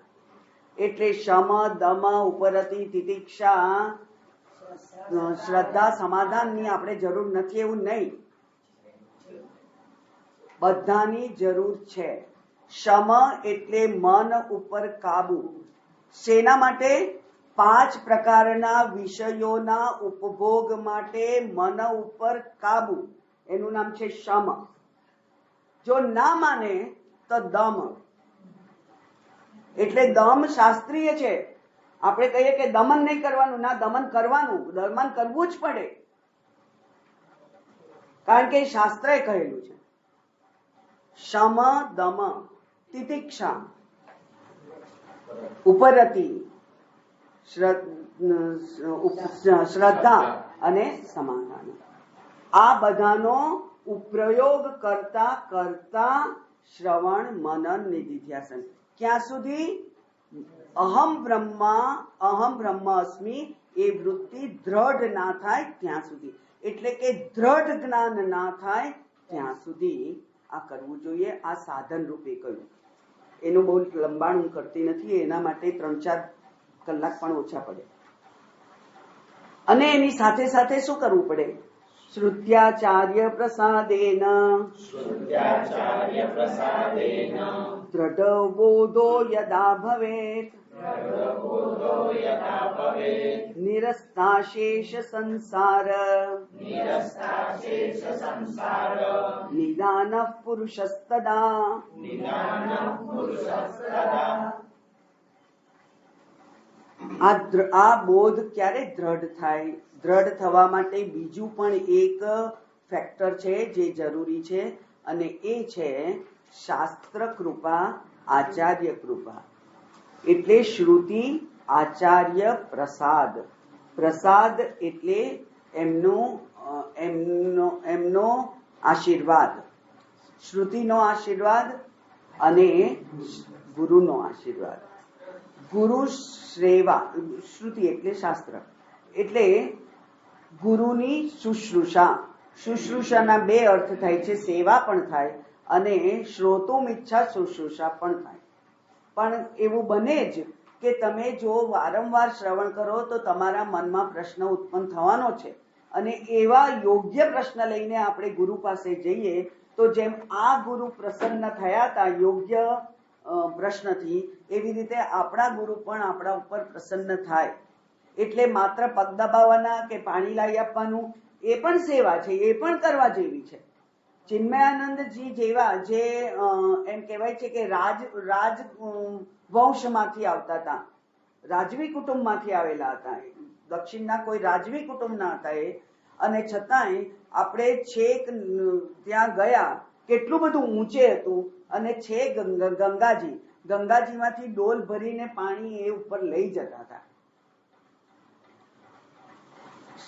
એટલે શમ, દમ, ઉપરતિ, તિતિક્ષા, શ્રદ્ધા, સમાધાનની આપણે જરૂર નથી એવું નહીં, બધાની જરૂર છે. શમ એટલે મન ઉપર કાબુ. શેના માટે? 5 પ્રકારના વિષયોના ઉપભોગ માટે મન ઉપર કાબુ, એનું નામ છે શમ. જો ના માને તો દમ. એટલે દમ શાસ્ત્રીય છે. આપણે કહીએ કે દમન નહીં કરવાનું, ના, દમન કરવાનું, દમન કરવું જ પડે, કારણ કે શાસ્ત્રએ કહેલું છે. શમ, દમ, તિતિક્ષા, ઉપરતિ, શ્રદ્ધા અને સમાધાન, આ બધાનો પ્રયોગ કરતા કરતા શ્રવણ, મનન, નિધિધ્યાસન. ક્યાં સુધી? અહમ બ્રહ્મ અસ્મિ એ વૃત્તિ દ્રઢ ના થાય ત્યાં સુધી. એટલે કે દ્રઢ જ્ઞાન ના થાય ત્યાં સુધી આ કરવું જોઈએ. આ સાધન રૂપે કહ્યું. એનું બહુ લંબાણ હું કરતી નથી, એના માટે 3-4 કલાક પણ ઓછા પડે. અને એની સાથે સાથે શું કરવું પડે? શ્રુત્યાચાર્ય પ્રસાદેન દ્રઢ બોધો યદા ભવેત નિરસ્તાશેષ સંસાર નિદાન પુરુષસ્તદા. આ બોધ ક્યારે દ્રઢ થાય? દ્રઢ થવા માટે બીજું પણ એક ફેક્ટર છે જે જરૂરી છે, અને એ છે શાસ્ત્ર કૃપા, આચાર્ય કૃપા. એટલે શ્રુતિ, આચાર્ય, પ્રસાદ. પ્રસાદ એટલે એમનો આશીર્વાદ, શ્રુતિનો આશીર્વાદ અને ગુરુનો આશીર્વાદ. ગુરુ સેવા, શ્રુતિ એટલે શાસ્ત્ર, એટલે ગુરુની શુશ્રુષા. શુશ્રુષાના 2 અર્થ થાય છે, સેવા પણ થાય અને શ્રોતુમ ઈચ્છા શુશ્રુષા પણ થાય. પણ એવું બને જ કે તમે જો વારંવાર શ્રવણ કરો તો તમારા મનમાં પ્રશ્ન ઉત્પન્ન થવાનો છે, અને એવા યોગ્ય પ્રશ્ન લઈને આપણે ગુરુ પાસે જઈએ તો જેમ આ ગુરુ પ્રસન્ન થયા હતા યોગ્ય પ્રશ્નથી, એવી રીતે આપણા ગુરુ પણ આપણા ઉપર પ્રસન્ન થાય. એટલે માત્ર પગ દબાવવાના કે પાણી લાવી આપવાનું એ પણ સેવા છે, એ પણ કરવા જેવી છે. ચિન્મયાનંદજી જેવા જે એમ કહેવાય છે કે રાજ વંશમાંથી આવતા હતા, રાજવી કુટુંબમાંથી આવેલા હતા, દક્ષિણના કોઈ રાજવી કુટુંબના હતા એ, અને છતાંય આપણે છેક ત્યાં ગયા, કેટલું બધું ઊંચે હતું, અને છેક ગંગાજીમાંથી ડોલ ભરીને પાણી એ ઉપર લઈ જતા હતા.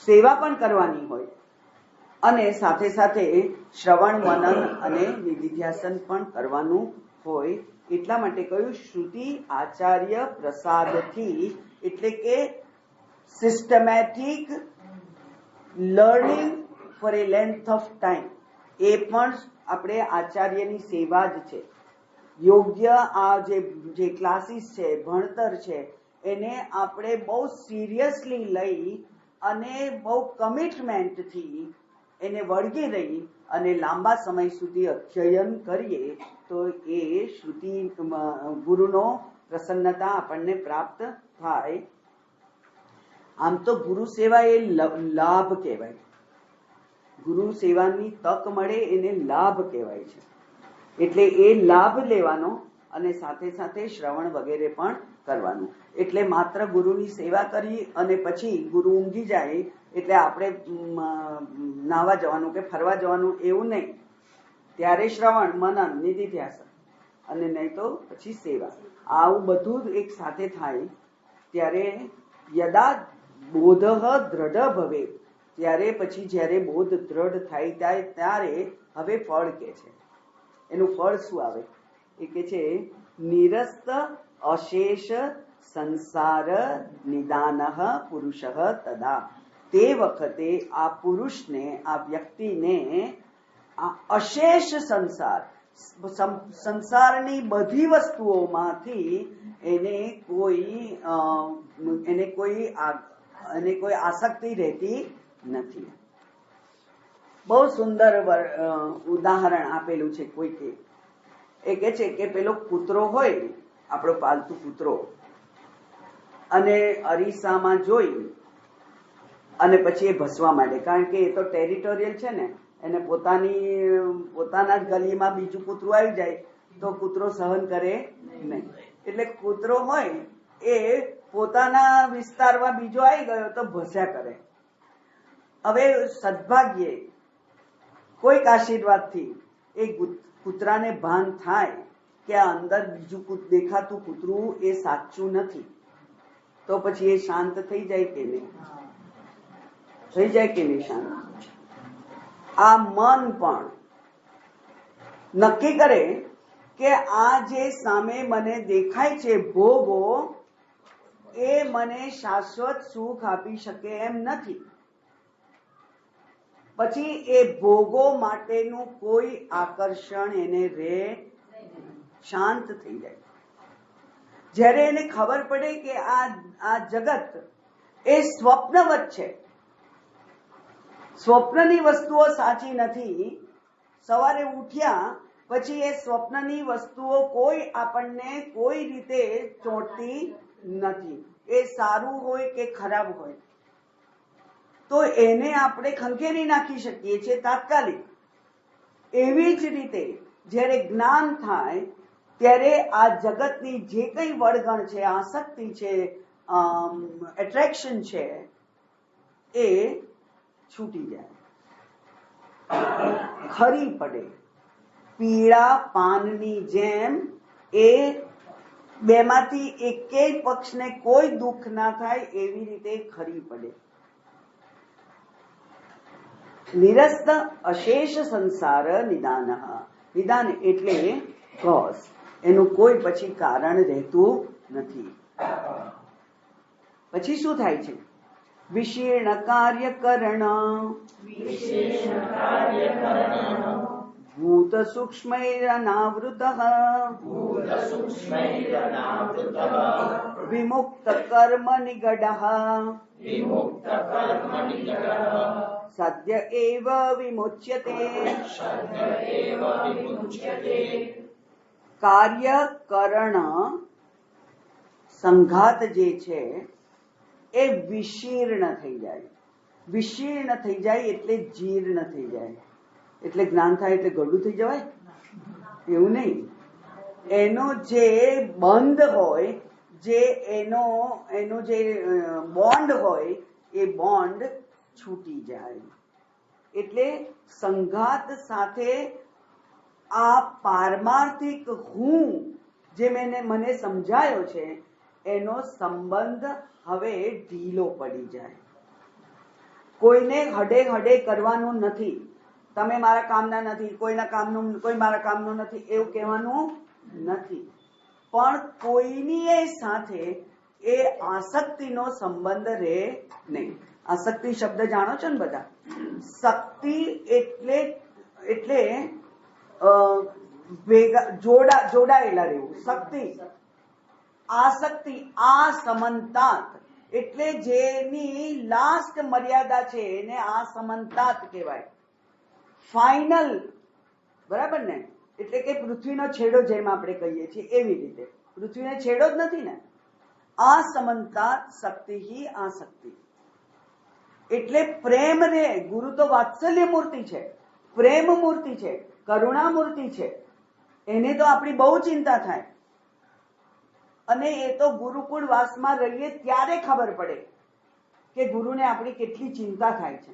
સેવા પણ કરવાની હોય અને સાથે સાથે શ્રવણ, મનન અને નિધિધ્યાસન પણ કરવાનું હોય. એટલા માટે કહ્યું શ્રુતિ, આચાર્ય, પ્રસાદથી. એટલે કે systematic learning for a length of time, એ પણ આપણે આચાર્યની સેવા જ છે. યોગ્ય આ જે ક્લાસીસ છે, ભણતર છે, એને આપણે બહુ સિરિયસલી લઈ અને બહુ કમિટમેન્ટથી એને વળગી રહી અને લાંબા સમય સુધી અધ્યયન કરીએ તો એ શ્રુતિ ગુરુનો પ્રસન્નતા આપણને પ્રાપ્ત થાય. આમ તો ગુરુ સેવા એ લાભ કહેવાય. ગુરુ સેવાની તક મળે એને લાભ કહેવાય છે. એટલે એ લાભ લેવાનો અને સાથે સાથે શ્રવણ વગેરે પણ કરવાનું. એટલે માત્ર ગુરુની સેવા કરી અને પછી ગુરુ ઊંઘી જાય એટલે આપણે નાવા જવાનું કે ફરવા જવાનું એવું નહીં. ત્યારે શ્રવણ, મનન, નિધિધ્યાસન, અને નહીં તો પછી સેવા. આવું બધું જ એક સાથે થાય ત્યારે યદા બોધ દ્રઢ ભવે, ત્યારે પછી જ્યારે બોધ દ્રઢ થાય ત્યારે હવે ફળ કે છે. એનું ફળ શું આવે? એ કે છે નિરસ્ત અશેષ સંસાર નિદાનઃ પુરુષઃ તદા, તે વખતે આ પુરુષને, આ વ્યક્તિને આ અશેષ સંસારની બધી વસ્તુઓમાંથી એને કોઈ આસક્તિ રહેતી નથી. બહુ સુંદર ઉદાહરણ આપેલું છે કોઈકે. એ કે છે કે પેલો કૂતરો હોય, આપણો પાલતુ કૂતરો, અને અરીસામાં જોઈ અને પછી એ ભસવા માંડે, કારણ કે એ તો ટેરિટોરિયલ છે ને, એને પોતાના જ ગલીમાં બીજું કૂતરું આવી જાય તો કૂતરો સહન કરે નહીં. એટલે કૂતરો હોય એ પોતાના વિસ્તારમાં બીજો આવી ગયો તો ભસ્યા કરે. હવે સદભાગ્યે કોઈક આશીર્વાદથી એ કૂતરાને ભાન થાય કે આ અંદર બીજું દેખાતું કૂતરું એ સાચું નથી, તો પછી એ શાંત થઈ જાય કે નહીં? થઈ જાય કે નહીં શાંત? આ મન પણ નક્કી કરે કે આ જે સામે મને દેખાય છે ભોગો, એ મને શાશ્વત સુખ આપી શકે એમ નથી. પછી એ ભોગો માટેનું કોઈ આકર્ષણ એને રહે, શાંત થઈ જાય. જ્યારે એને ખબર પડે કે આ જગત એ સ્વપ્નવત છે, સ્વપ્નની વસ્તુઓ સાચી નથી. સવારે ઉઠ્યા પછી એ સ્વપ્નની વસ્તુઓ કોઈ આપણને કોઈ રીતે ચોંટતી નથી, એ સારું હોય કે ખરાબ હોય, તો એને આપણે ખંખેરી નાખી શકીએ છીએ તાત્કાલિક. એવી જ રીતે જ્યારે જ્ઞાન થાય ત્યારે આ જગતની જે કંઈ વળગણ છે, આસક્તિ છે, એટ્રેક્શન છે, એ છૂટી જાય, ખરી પડે. પીળા પાનની જેમ એ બેમાંથી એકેય પક્ષને કોઈ દુઃખ ના થાય એવી રીતે ખરી પડે. નિરસ્ત અશેષ સંસાર નિદાન. નિદાન એટલે કોઝ, એનું કોઈ પછી કારણ રહેતું નથી. પછી શું થાય છે? વિશીર્ણ કાર્યકરણ ભૂત સૂક્ષ્મૈરનાવૃત વિમુક્ત કર્મ નિગડ સદ્ય એવ વિમુચ્યતે. કાર્યકરણ સંઘાત જે છે એ વિશીર્ણ થઈ જાય. વિશીર્ણ થઈ જાય એટલે જીર્ણ થઈ જાય. એટલે જ્ઞાન થાય એટલે ગળું થઈ જવાય એવું નહીં. એનો જે બંધ હોય, જે એનો જે બોન્ડ હોય, એ બોન્ડ છૂટી જાય. એટલે સંઘાત સાથે આ પારમાર્થિક હું જે મને સમજાયો છે એનો સંબંધ હવે ઢીલો પડી જાય. કોઈને હડે હડે કરવાનું નથી. તમે મારા કામના નથી, કોઈ મારા કામનું નથી એવું કહેવાનું નથી. પણ કોઈની સાથે એ આસક્તિનો સંબંધ રહે નહીં. આસક્તિ શબ્દ જાણો છો ને બધા? શક્તિ એટલે જોડાયેલા રહેવું. શક્તિ, આસક્તિ, આ સમંતાત એટલે જેની લાસ્ટ મર્યાદા છે એને આ સમંતાત કહેવાય. ફાઇનલ, બરાબર ને? એટલે કે પૃથ્વીનો છેડો જેમ આપણે કહીએ છીએ એવી રીતે પૃથ્વીનો છેડો જ નથી ને. આ સમંતાત શક્તિ હિ આસક્તિ. એટલે પ્રેમ રે. ગુરુ તો વાત્સલ્ય મૂર્તિ છે, પ્રેમ મૂર્તિ છે, કરુણા મૂર્તિ છે. એને તો આપણી બહુ ચિંતા થાય. અને એ તો ગુરુકુળ વાસમાં રહીએ ત્યારે ખબર પડે કે ગુરુને આપણી કેટલી ચિંતા થાય છે.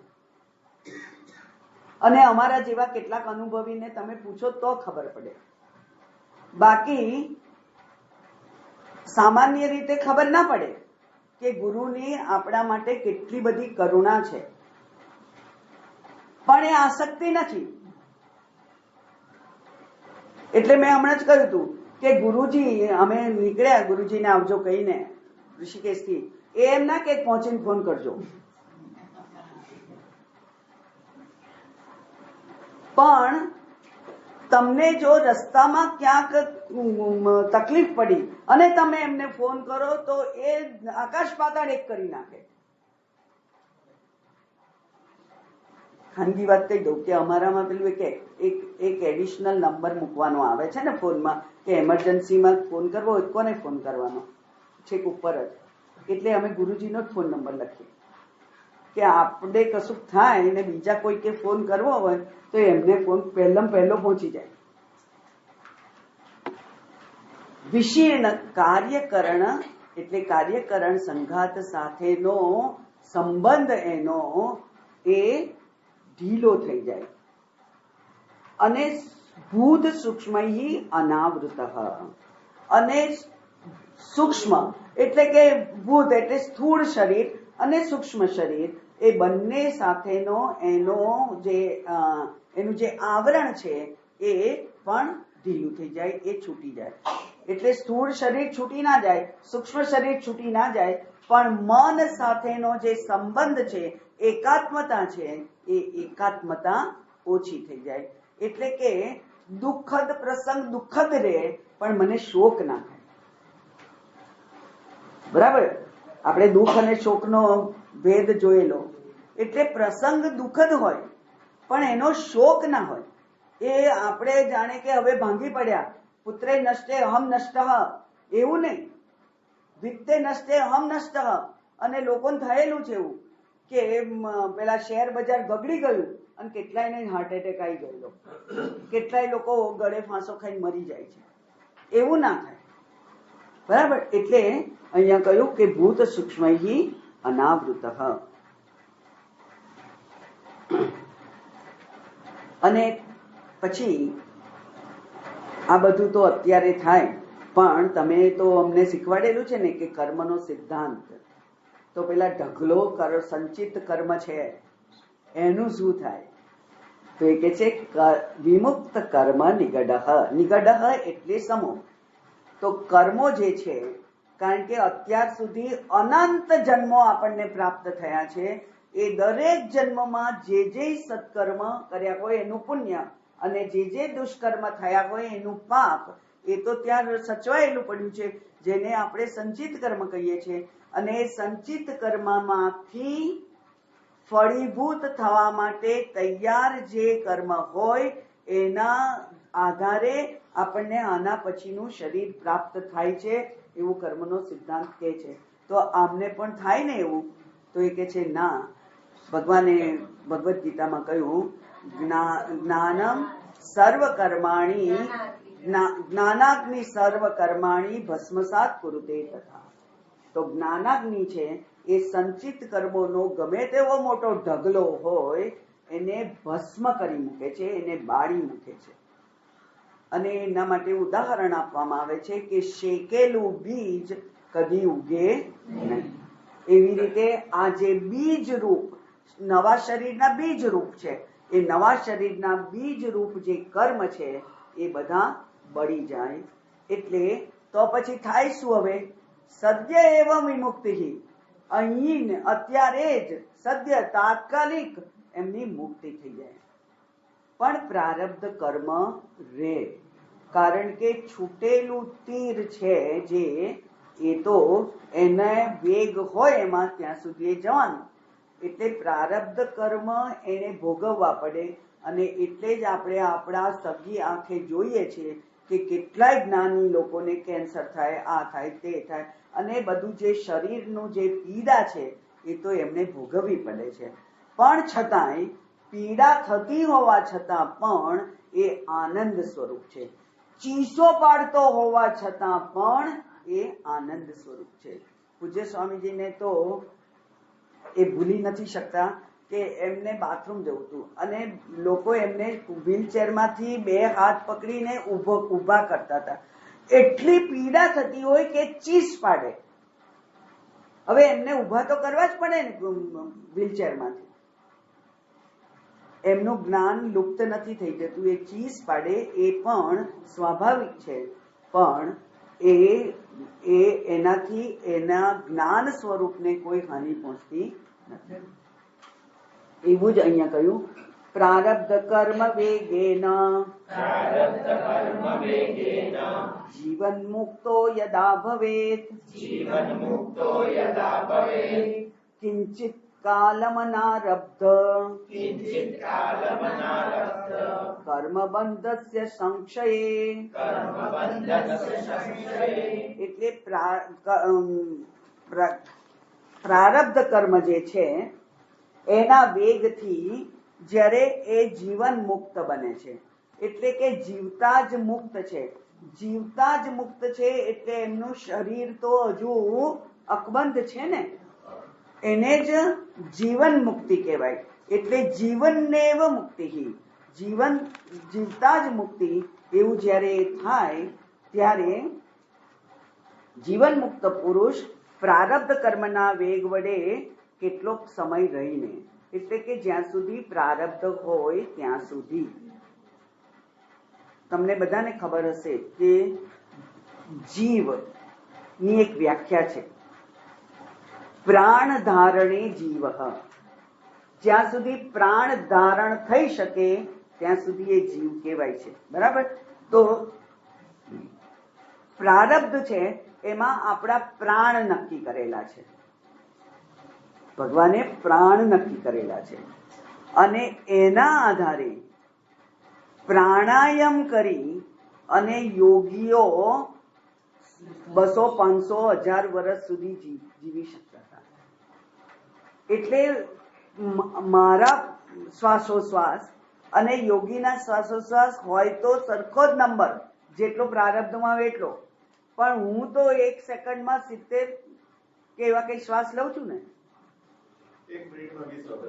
અને અમારા જેવા કેટલાક અનુભવીને તમે પૂછો તો ખબર પડે. બાકી સામાન્ય રીતે ખબર ના પડે કે ગુરુની આપણા માટે કેટલી બધી કરુણા છે. પણ એ આસક્તિ નથી. એટલે મેં હમણાં જ કહ્યું હતું કે ગુરુજી, અમે નીકળ્યા ગુરુજીને આવજો કહીને, ઋષિકેશથી, એ એમ ના કે પહોંચીને ફોન કરજો, પણ તમને જો રસ્તામાં ક્યાંક તકલીફ પડી અને તમે એમને ફોન કરો તો એ આકાશ પાતાળ એક કરી નાખે. ખાનગી વાત કહી દઉં કે અમારામાં પેલું એક એડિશનલ નંબર મૂકવાનો આવે છે ને ફોનમાં, કે એમરજન્સીમાં ફોન કરવો હોય કોને ફોન કરવાનો, છેક ઉપર જ. એટલે અમે ગુરુજીનો જ ફોન નંબર લખીએ કે આપણે કશું થાય ને બીજા કોઈ કે ફોન કરવો હોય તો એમને ફોન પહેલો પહોંચી જાય. વિશીર્ણ કાર્યકરણ એટલે કાર્યકરણ સંઘાત સાથેનો સંબંધ એનો એ ઢીલો થઈ જાય. અને ભૂત સૂક્ષ્મ અનાવૃત, અને સૂક્ષ્મ એટલે કે ભૂત એટલે સ્થૂળ શરીર અને સૂક્ષ્મ શરીર એ બંને સાથેનો એનું જે આવરણ છે એ પણ ઢીલું થઈ જાય, એ છૂટી જાય. એટલે સ્થૂળ શરીર છૂટી ના જાય, સૂક્ષ્મ શરીર છૂટી ના જાય, પણ મન સાથેનો જે સંબંધ છે, એકાત્મતા છે, એ એકાત્મતા ઓછી થઈ જાય. એટલે કે દુઃખદ પ્રસંગ દુઃખદ રહે પણ મને શોક ના થાય. બરાબર, આપણે દુઃખ અને શોકનો ભેદ જોયેલો. એટલે પ્રસંગ દુઃખદ હોય પણ એનો શોક ના હોય. એ આપણે જાણે કે હવે ભાંગી પડ્યા, પુત્રે નષ્ટે અહમ નષ્ટ, એવું નહીં. વિત્તે નષ્ટે અહમ નષ્ટ. અને લોકોને થયેલું છે એવું કે પેલા શેર બજાર બગડી ગયું અને કેટલાયને હાર્ટ એટેક આવી ગયેલો, કેટલાય લોકો ગળે ફાંસો ખાઈને મરી જાય છે. એવું ના થાય. બરાબર, એટલે અહીંયા કહ્યું કે ભૂત સૂક્ષ્મ અનાવૃત. અને પછી આ બધું તો અત્યારે થાય, પણ તમે તો અમને શીખવાડેલું છે ને કે કર્મનો સિદ્ધાંત. તો પેલા ઢગલો સંચિત કર્મ છે એનું શું થાય? તો એ કે છે વિમુક્ત કર્મ નિગડઃ. નિગડઃ એટલે સમૂહ. તો કર્મો જે છે, કારણ કે અત્યાર સુધી અનંત જન્મો આપણને પ્રાપ્ત થયા છે, એ દરેક જન્મમાં જે સત્કર્મ કર્યા હોય એનું પુણ્ય અને જે દુષ્કર્મ થયા હોય એનું પાપ, એ તો ત્યાં સચવાયેલું પડ્યું છે, જેને આપણે સંચિત કર્મ કહીએ છીએ. અને એ સંચિત કર્મમાંથી ફળીભૂત થવા માટે તૈયાર જે કર્મ હોય એના આધારે આપણને આના પછીનું શરીર પ્રાપ્ત થાય છે, એવું કર્મનો સિદ્ધાંત કહે છે. તો આમને પણ થાય ને એવું? તો એ કે છે ના. ભગવાને ભગવદ્ ગીતામાં કહ્યું જ્ઞાનમ સર્વ કર્માણી જ્ઞાનાગ્નિ સર્વ કર્માણી ભસ્મસાત કુરુતે તથા. તો જ્ઞાનાગ્નિ છે એ સંચિત કર્મોનો ગમે તેવો મોટો ઢગલો હોય એને ભસ્મ કરી મૂકે છે, એને બાળી મૂકે છે. અને એના માટે ઉદાહરણ આપવામાં આવે છે કે શેકેલું બીજ કદી ઉગે નહીં. એવી રીતે આ જે બીજ રૂપ નવા શરીરના બીજ રૂપ છે, એ નવા શરીરના બીજ રૂપ જે કર્મ છે એ બધા બળી જાય. એટલે તો પછી થાય શું? હવે સદ્ય એવ વિમુક્તિ, અહીં અત્યારે જ સદ્ય તાત્કાલિક એમની મુક્તિ થઈ જાય. પણ પ્રારબ્ધ કર્મ રે, કારણ કે છૂટેલું તીર છે જે, એ તો એને વેગ હોય એમાં ત્યાં સુધી જવાનું. એટલે પ્રારબ્ધ કર્મ એને ભોગવવા પડે. અને એટલે જ આપણે આપણા સગી આંખે જોઈએ છીએ કે કેટલાય જ્ઞાની લોકોને કેન્સર થાય, આ થાય, તે થાય, અને બધું જે શરીરનું જે પીડા છે એ તો એમને ભોગવવી પડે છે. પણ છતાંય પીડા થતી હોવા છતાં પણ એ આનંદ સ્વરૂપ છે. ચીસો પાડતો હોવા છતાં પણ એ આનંદ સ્વરૂપ છે. પૂજ્ય સ્વામીજીને તો એ ભૂલી નથી શકતા કે એમને બાથરૂમ જવું હતું અને લોકો એમને વ્હીલચેરમાંથી 2 હાથ પકડીને ઊભા કરતા હતા. એટલી પીડા થતી હોય કે ચીસ પાડે. હવે એમને ઊભા તો કરવા જ પડે ને વ્હીલચેરમાંથી. એમનું જ્ઞાન લુપ્ત નથી થઈ જતું. એ ચીસ પાડે એ પણ સ્વાભાવિક છે. પણ એનાથી એના જ્ઞાન સ્વરૂપને કોઈ હાનિ પહોંચતી નથી. એવું જ અહીંયા કહ્યું, પ્રારબ્ધ કર્મ વેગેન જીવન મુક્તો યદા ભવેત કિંચિત કાલમનારબ્ધ કર્મબંધસ્ય સંશયે. એટલે પ્રારબ્ધ કર્મ જે છે એના વેગથી જ્યારે એ જીવન મુક્ત બને છે, એટલે કે જીવતા જ મુક્ત છે. જીવતા જ મુક્ત છે એટલે એમનું શરીર તો હજુ અકબંધ છે ને, એને જ જીવન મુક્તિ કહેવાય. એટલે જીવનનેવ મુક્તિ, જીવન જીવતા જ મુક્તિ એવું જ્યારે થાય ત્યારે જીવન મુક્ત પુરુષ પ્રારબ્ધ કર્મના વેગ વડે કેટલોક સમય રહીને, એટલે કે જ્યાં સુધી પ્રારબ્ધ હોય ત્યાં સુધી. તમને બધાને ખબર હશે કે જીવની એક વ્યાખ્યા છે, પ્રાણ ધારણે જીવ. જ્યાં સુધી પ્રાણ ધારણ થઈ શકે ત્યાં સુધી એ જીવ કહેવાય છે. બરાબર? તો પ્રારબ્ધ છે એમાં આપણા પ્રાણ નક્કી કરેલા છે, ભગવાને પ્રાણ નક્કી કરેલા છે, અને એના આધારે પ્રાણાયામ કરી અને યોગીઓ 200, 500, 1000 વર્ષ સુધી જીવી શકતા હતા. એટલે મારા શ્વાસોશ્વાસ અને યોગીના શ્વાસોશ્વાસ હોય તો સરખો જ નંબર, જેટલો પ્રારબ્ધમાં એટલો, પણ હું તો 1 સેકન્ડમાં 70 કે એવા કઈ શ્વાસ લઉં છું ને,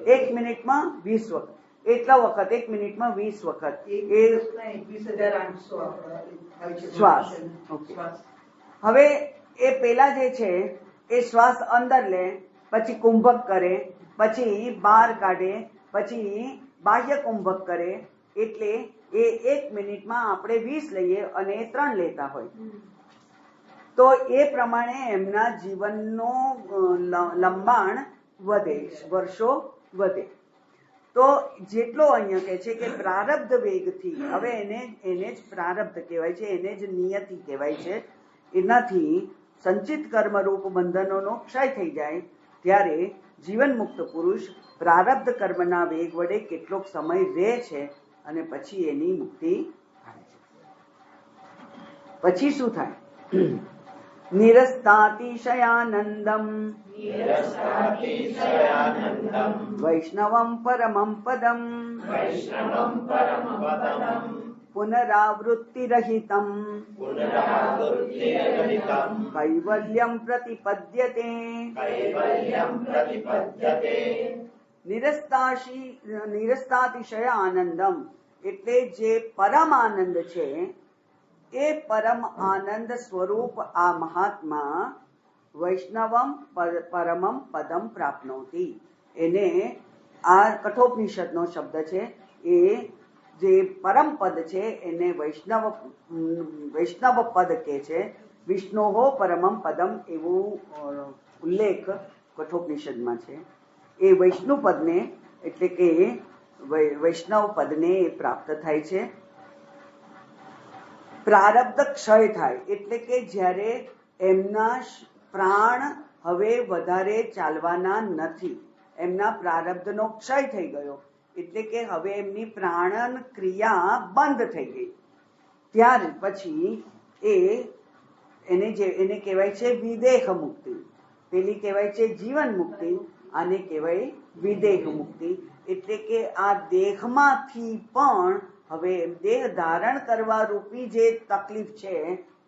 1 મિનિટમાં 20 વખત, એટલા વખત 1 મિનિટમાં 20 વખત એ 21,800 શ્વાસ. હવે એ પેલા જે છે એ શ્વાસ અંદર લે, પછી કુંભક કરે, પછી બહાર કાઢે, પછી બાહ્ય કુંભક કરે. એટલે એ 1 મિનિટમાં આપણે 20 લઈએ અને 3 લેતા હોય. તો એ પ્રમાણે એમના જીવનનો લંબાણ વધે, વર્ષો વધે. તો જેટલો અહીંયા કહે છે કે પ્રારબ્ધ વેગથી, હવે એને જ પ્રારબ્ધ કહેવાય છે, એને જ નિયતિ કહેવાય છે. એનાથી સંચિત કર્મરૂપ બંધનોનો ક્ષય થઈ જાય ત્યારે જીવન મુક્ત પુરુષ પ્રારબ્ધ કર્મના વેગ વડે કેટલોક સમય રહે છે અને પછી એની મુક્તિ થાય છે. પછી શું થાય? નિરસ્તાતિશયાનંદમ વૈષ્ણવમ પરમં પદમ પુનરાવૃત્તિ રહિતમ કૈવલ્યમ પ્રતિપદ્યતે. નિરસ્તાતિશય આનંદમ એટલે જે પરમ આનંદ છે એ પરમ આનંદ સ્વરૂપ આ મહાત્મા વૈષ્ણવમ પરમમ પદમ પ્રાપ્નોતિ. એને આ કઠોપનિષદનો શબ્દ છે. એ જે પરમ પદ છે એને વૈષ્ણવ પદ કહે છે. વિષ્ણોહો પરમમ પદમ એવું ઉલ્લેખ કઠોપનિષદમાં છે. એ વૈષ્ણુ પદને એટલે કે વૈષ્ણવ પદને પ્રાપ્ત થાય છે. પ્રારબ્ધ ક્ષય થાય એટલે કે જ્યારે એમના પ્રાણ હવે વધારે ચાલવાના નથી, એમના પ્રારબ્ધનો ક્ષય થઈ ગયો, એટલે કે હવે એમની પ્રાણન ક્રિયા બંધ થઈ ગઈ. ત્યાર પછી એને કહેવાય છે વિદેહ મુક્તિ. પેલી કહેવાય છે જીવન મુક્તિ, આને કહેવાય વિદેહ મુક્તિ. એટલે કે આ દેહમાંથી પણ હવે દેહ ધારણ કરવા રૂપી જે તકલીફ છે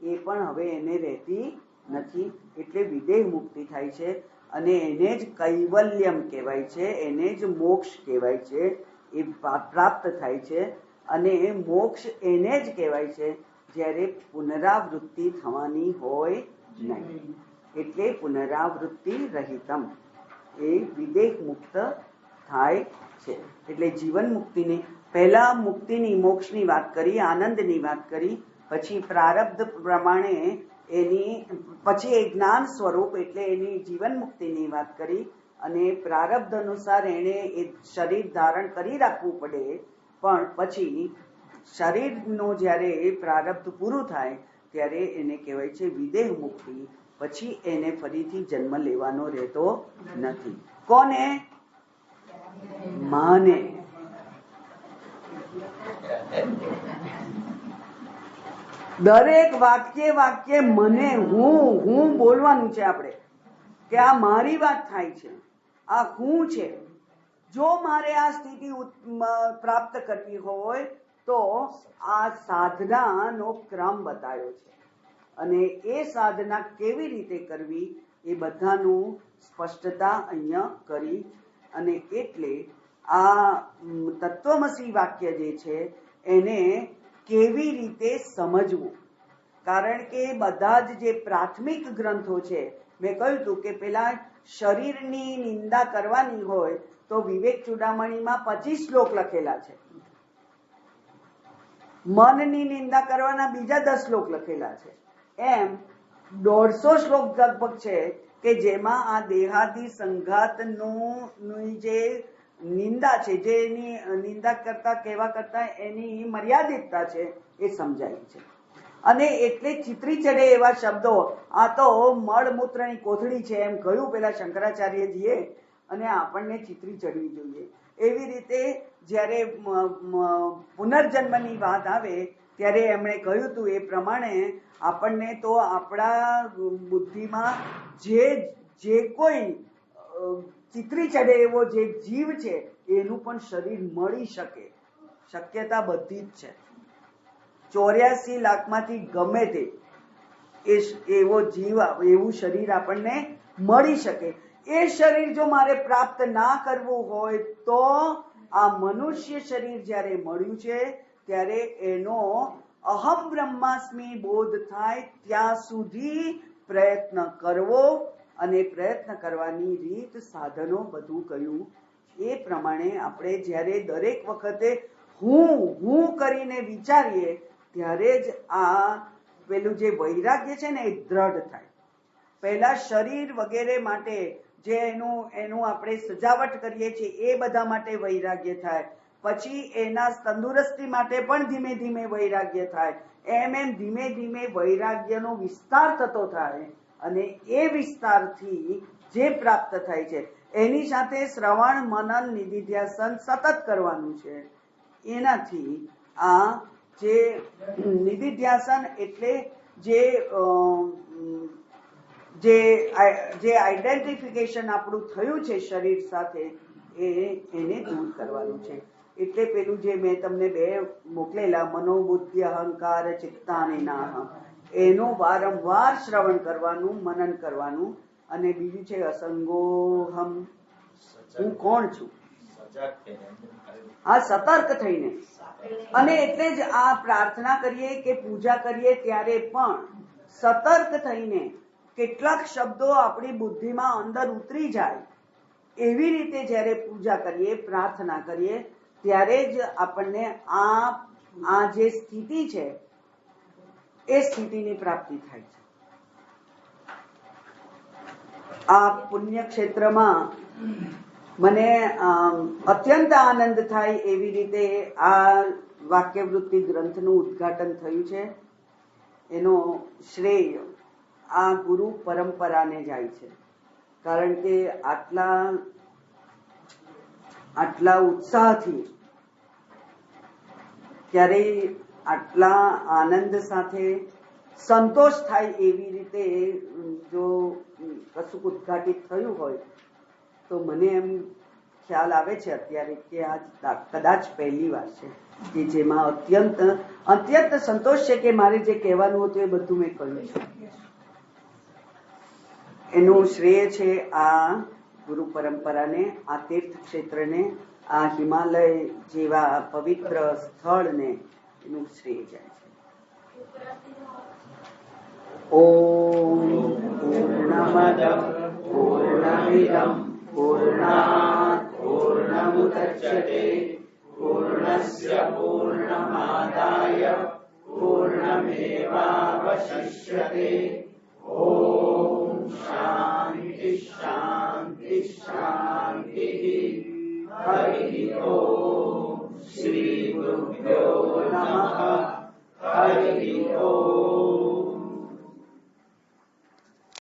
એ પણ હવે એને રહેતી નથી. એટલે વિદેહ મુક્તિ થાય છે અને એને જ કૈવલ્યમ કહેવાય છે, એને જ મોક્ષ કહેવાય છે. એ પ્રાપ્ત થાય છે. અને મોક્ષ એને જ કહેવાય છે જ્યારે પુનરાવૃત્તિ થવાની હોય નહીં. એટલે પુનરાવૃત્તિ રહિતમ, એ વિદેહ મુક્ત થાય છે. એટલે જીવન મુક્તિની પહેલા મુક્તિની મોક્ષની વાત કરી, આનંદની વાત કરી, પછી પ્રારબ્ધ પ્રમાણે એની પછી એ જ્ઞાન સ્વરૂપ એટલે એની જીવન મુક્તિની વાત કરી અને પ્રારબ્ધ અનુસાર એને એ શરીર ધારણ કરી રાખવું પડે, પણ પછી શરીરનું જ્યારે પ્રારબ્ધ પૂરું થાય ત્યારે એને કહેવાય છે વિદેહ મુક્તિ. પછી એને ફરીથી જન્મ લેવાનો રહેતો નથી. કોને? માને. દરેક વાક્ય મને હું બોલવાનું છે આપણે, કે આ મારી વાત થાય છે, આ હું છે. જો મારે આ સ્થિતિ પ્રાપ્ત કરવી હોય તો આ સાધનાનો ક્રમ બતાવ્યો છે, અને એ સાધના કેવી રીતે કરવી એ બધાનું સ્પષ્ટતા અહીંયા કરી. અને એટલે આ તત્વમસી વાક્ય જે છે એને કેવી રીતે સમજવું, કારણ કે બધા જ જે પ્રાથમિક ગ્રંથો છે, મેં કહ્યું હતું કે પેલા શરીરની નિંદા કરવાની હોય તો વિવેક ચૂડામણીમાં 25 શ્લોક લખેલા છે, મનની નિંદા કરવાના બીજા 10 શ્લોક લખેલા છે, એમ 150 શ્લોક લગભગ છે કે જેમાં આ દેહાદી સંઘાતનું જે નિંદા છે, જે એની નિંદા કરતા કહેવા કરતા એની મર્યાદિતતા છે એ સમજાય છે. અને એટલે ચિત્રી ચડે એવા શબ્દો, આ તો મળમૂત્રની કોથળી છે એમ કહ્યું પેલા શંકરાચાર્યજીએ, અને આપણને ચિત્રી ચડવી જોઈએ. એવી રીતે જ્યારે પુનર્જન્મની વાત આવે ત્યારે એમણે કહ્યું હતું એ પ્રમાણે આપણને તો આપણા બુદ્ધિમાં જે કોઈ ચિત્રી ચડે એવો જે જીવ છે એનું પણ શરીર મળી શકે, શક્યતા બધી જ છે. 84 લાખમાંથી ગમે તે એવો જીવ, એવું શરીર આપણને મળી શકે. એ શરીર જો મારે પ્રાપ્ત ના કરવું હોય તો આ મનુષ્ય શરીર જ્યારે મળ્યું છે ત્યારે એનો અહમ બ્રહ્માસ્મિ બોધ થાય ત્યાં સુધી પ્રયત્ન કરવો, અને પ્રયત્ન કરવાની રીત, સાધનો બધું કહ્યું. એ પ્રમાણે આપણે જ્યારે દરેક વખતે હું કરીને વિચારીએ ત્યારે જ આ પેલું જે વૈરાગ્ય છે ને એ દ્રઢ થાય. પહેલા શરીર વગેરે માટે જે એનું આપણે સજાવટ કરીએ છીએ એ બધા માટે વૈરાગ્ય થાય, પછી એના તંદુરસ્તી માટે પણ ધીમે ધીમે વૈરાગ્ય થાય. એમ ધીમે ધીમે વૈરાગ્યનો વિસ્તાર થતો થાય, અને એ વિસ્તારથી જે પ્રાપ્ત થાય છે એની સાથે શ્રવણ, મનન, નિધિધ્યાસન સતત કરવાનું છે. એનાથી આ જે નિધિધ્યાસન એટલે જે આઈડેન્ટિફિકેશન આપણું થયું છે શરીર સાથે એને દૂર કરવાનું છે. એટલે પેલું જે મેં તમને 2 મોકલેલા, મનોબુદ્ધિ અહંકાર ચિત્તાનિનાહ, એનું વારંવાર શ્રવણ કરવાનું, મનન કરવાનું. અને બીજું છે અસંગોહમ, હું કોણ છું, આ સતર્ક થઈને. અને એટલે જ આ પ્રાર્થના કરીએ કે પૂજા કરીએ ત્યારે પણ સતર્ક થઈને કેટલાક શબ્દો આપણી બુદ્ધિમાં અંદર ઉતરી જાય એવી રીતે જ્યારે પૂજા કરીએ, પ્રાર્થના કરીએ ત્યારે જ આપણને આ જે સ્થિતિ છે એ સ્થિતિની પ્રાપ્તિ થાય છે. આ પુણ્ય ક્ષેત્રમાં મને અત્યંત આનંદ થાય એવી રીતે આ વાક્યવૃત્તિ ગ્રંથનું ઉદ્ઘાટન થયું છે. એનો શ્રેય આ ગુરુ પરંપરાને જાય છે, કારણ કે આટલા ઉત્સાહથી, ક્યારેય આટલા આનંદ સાથે સંતોષ થાય એવી રીતે જો કશુંક ઉદ્ઘાટિત થયું હોય તો મને એમ ખ્યાલ આવે છે અત્યારે કે આ કદાચ પહેલી વાર છે કે જેમાં અત્યંત સંતોષ છે કે મારે જે કહેવાનું હતું એ બધું મેં કહ્યું છે. એનું શ્રેય છે આ ગુરુ પરંપરાને, આ તીર્થ ક્ષેત્રને, આ હિમાલય જેવા પવિત્ર સ્થળને એનું શ્રેય જાય છે. ઓમ પૂર્ણમદ પૂર્ણમિદં પૂર્ણાત પૂર્ણમુદચ્યતે પૂર્ણસ્ય પૂર્ણમાદાય પૂર્ણ ज्ञानमेवावशिष्यते। ओम शांति शांति शांति। हरि ओम। श्री गुरुभ्यो नमः।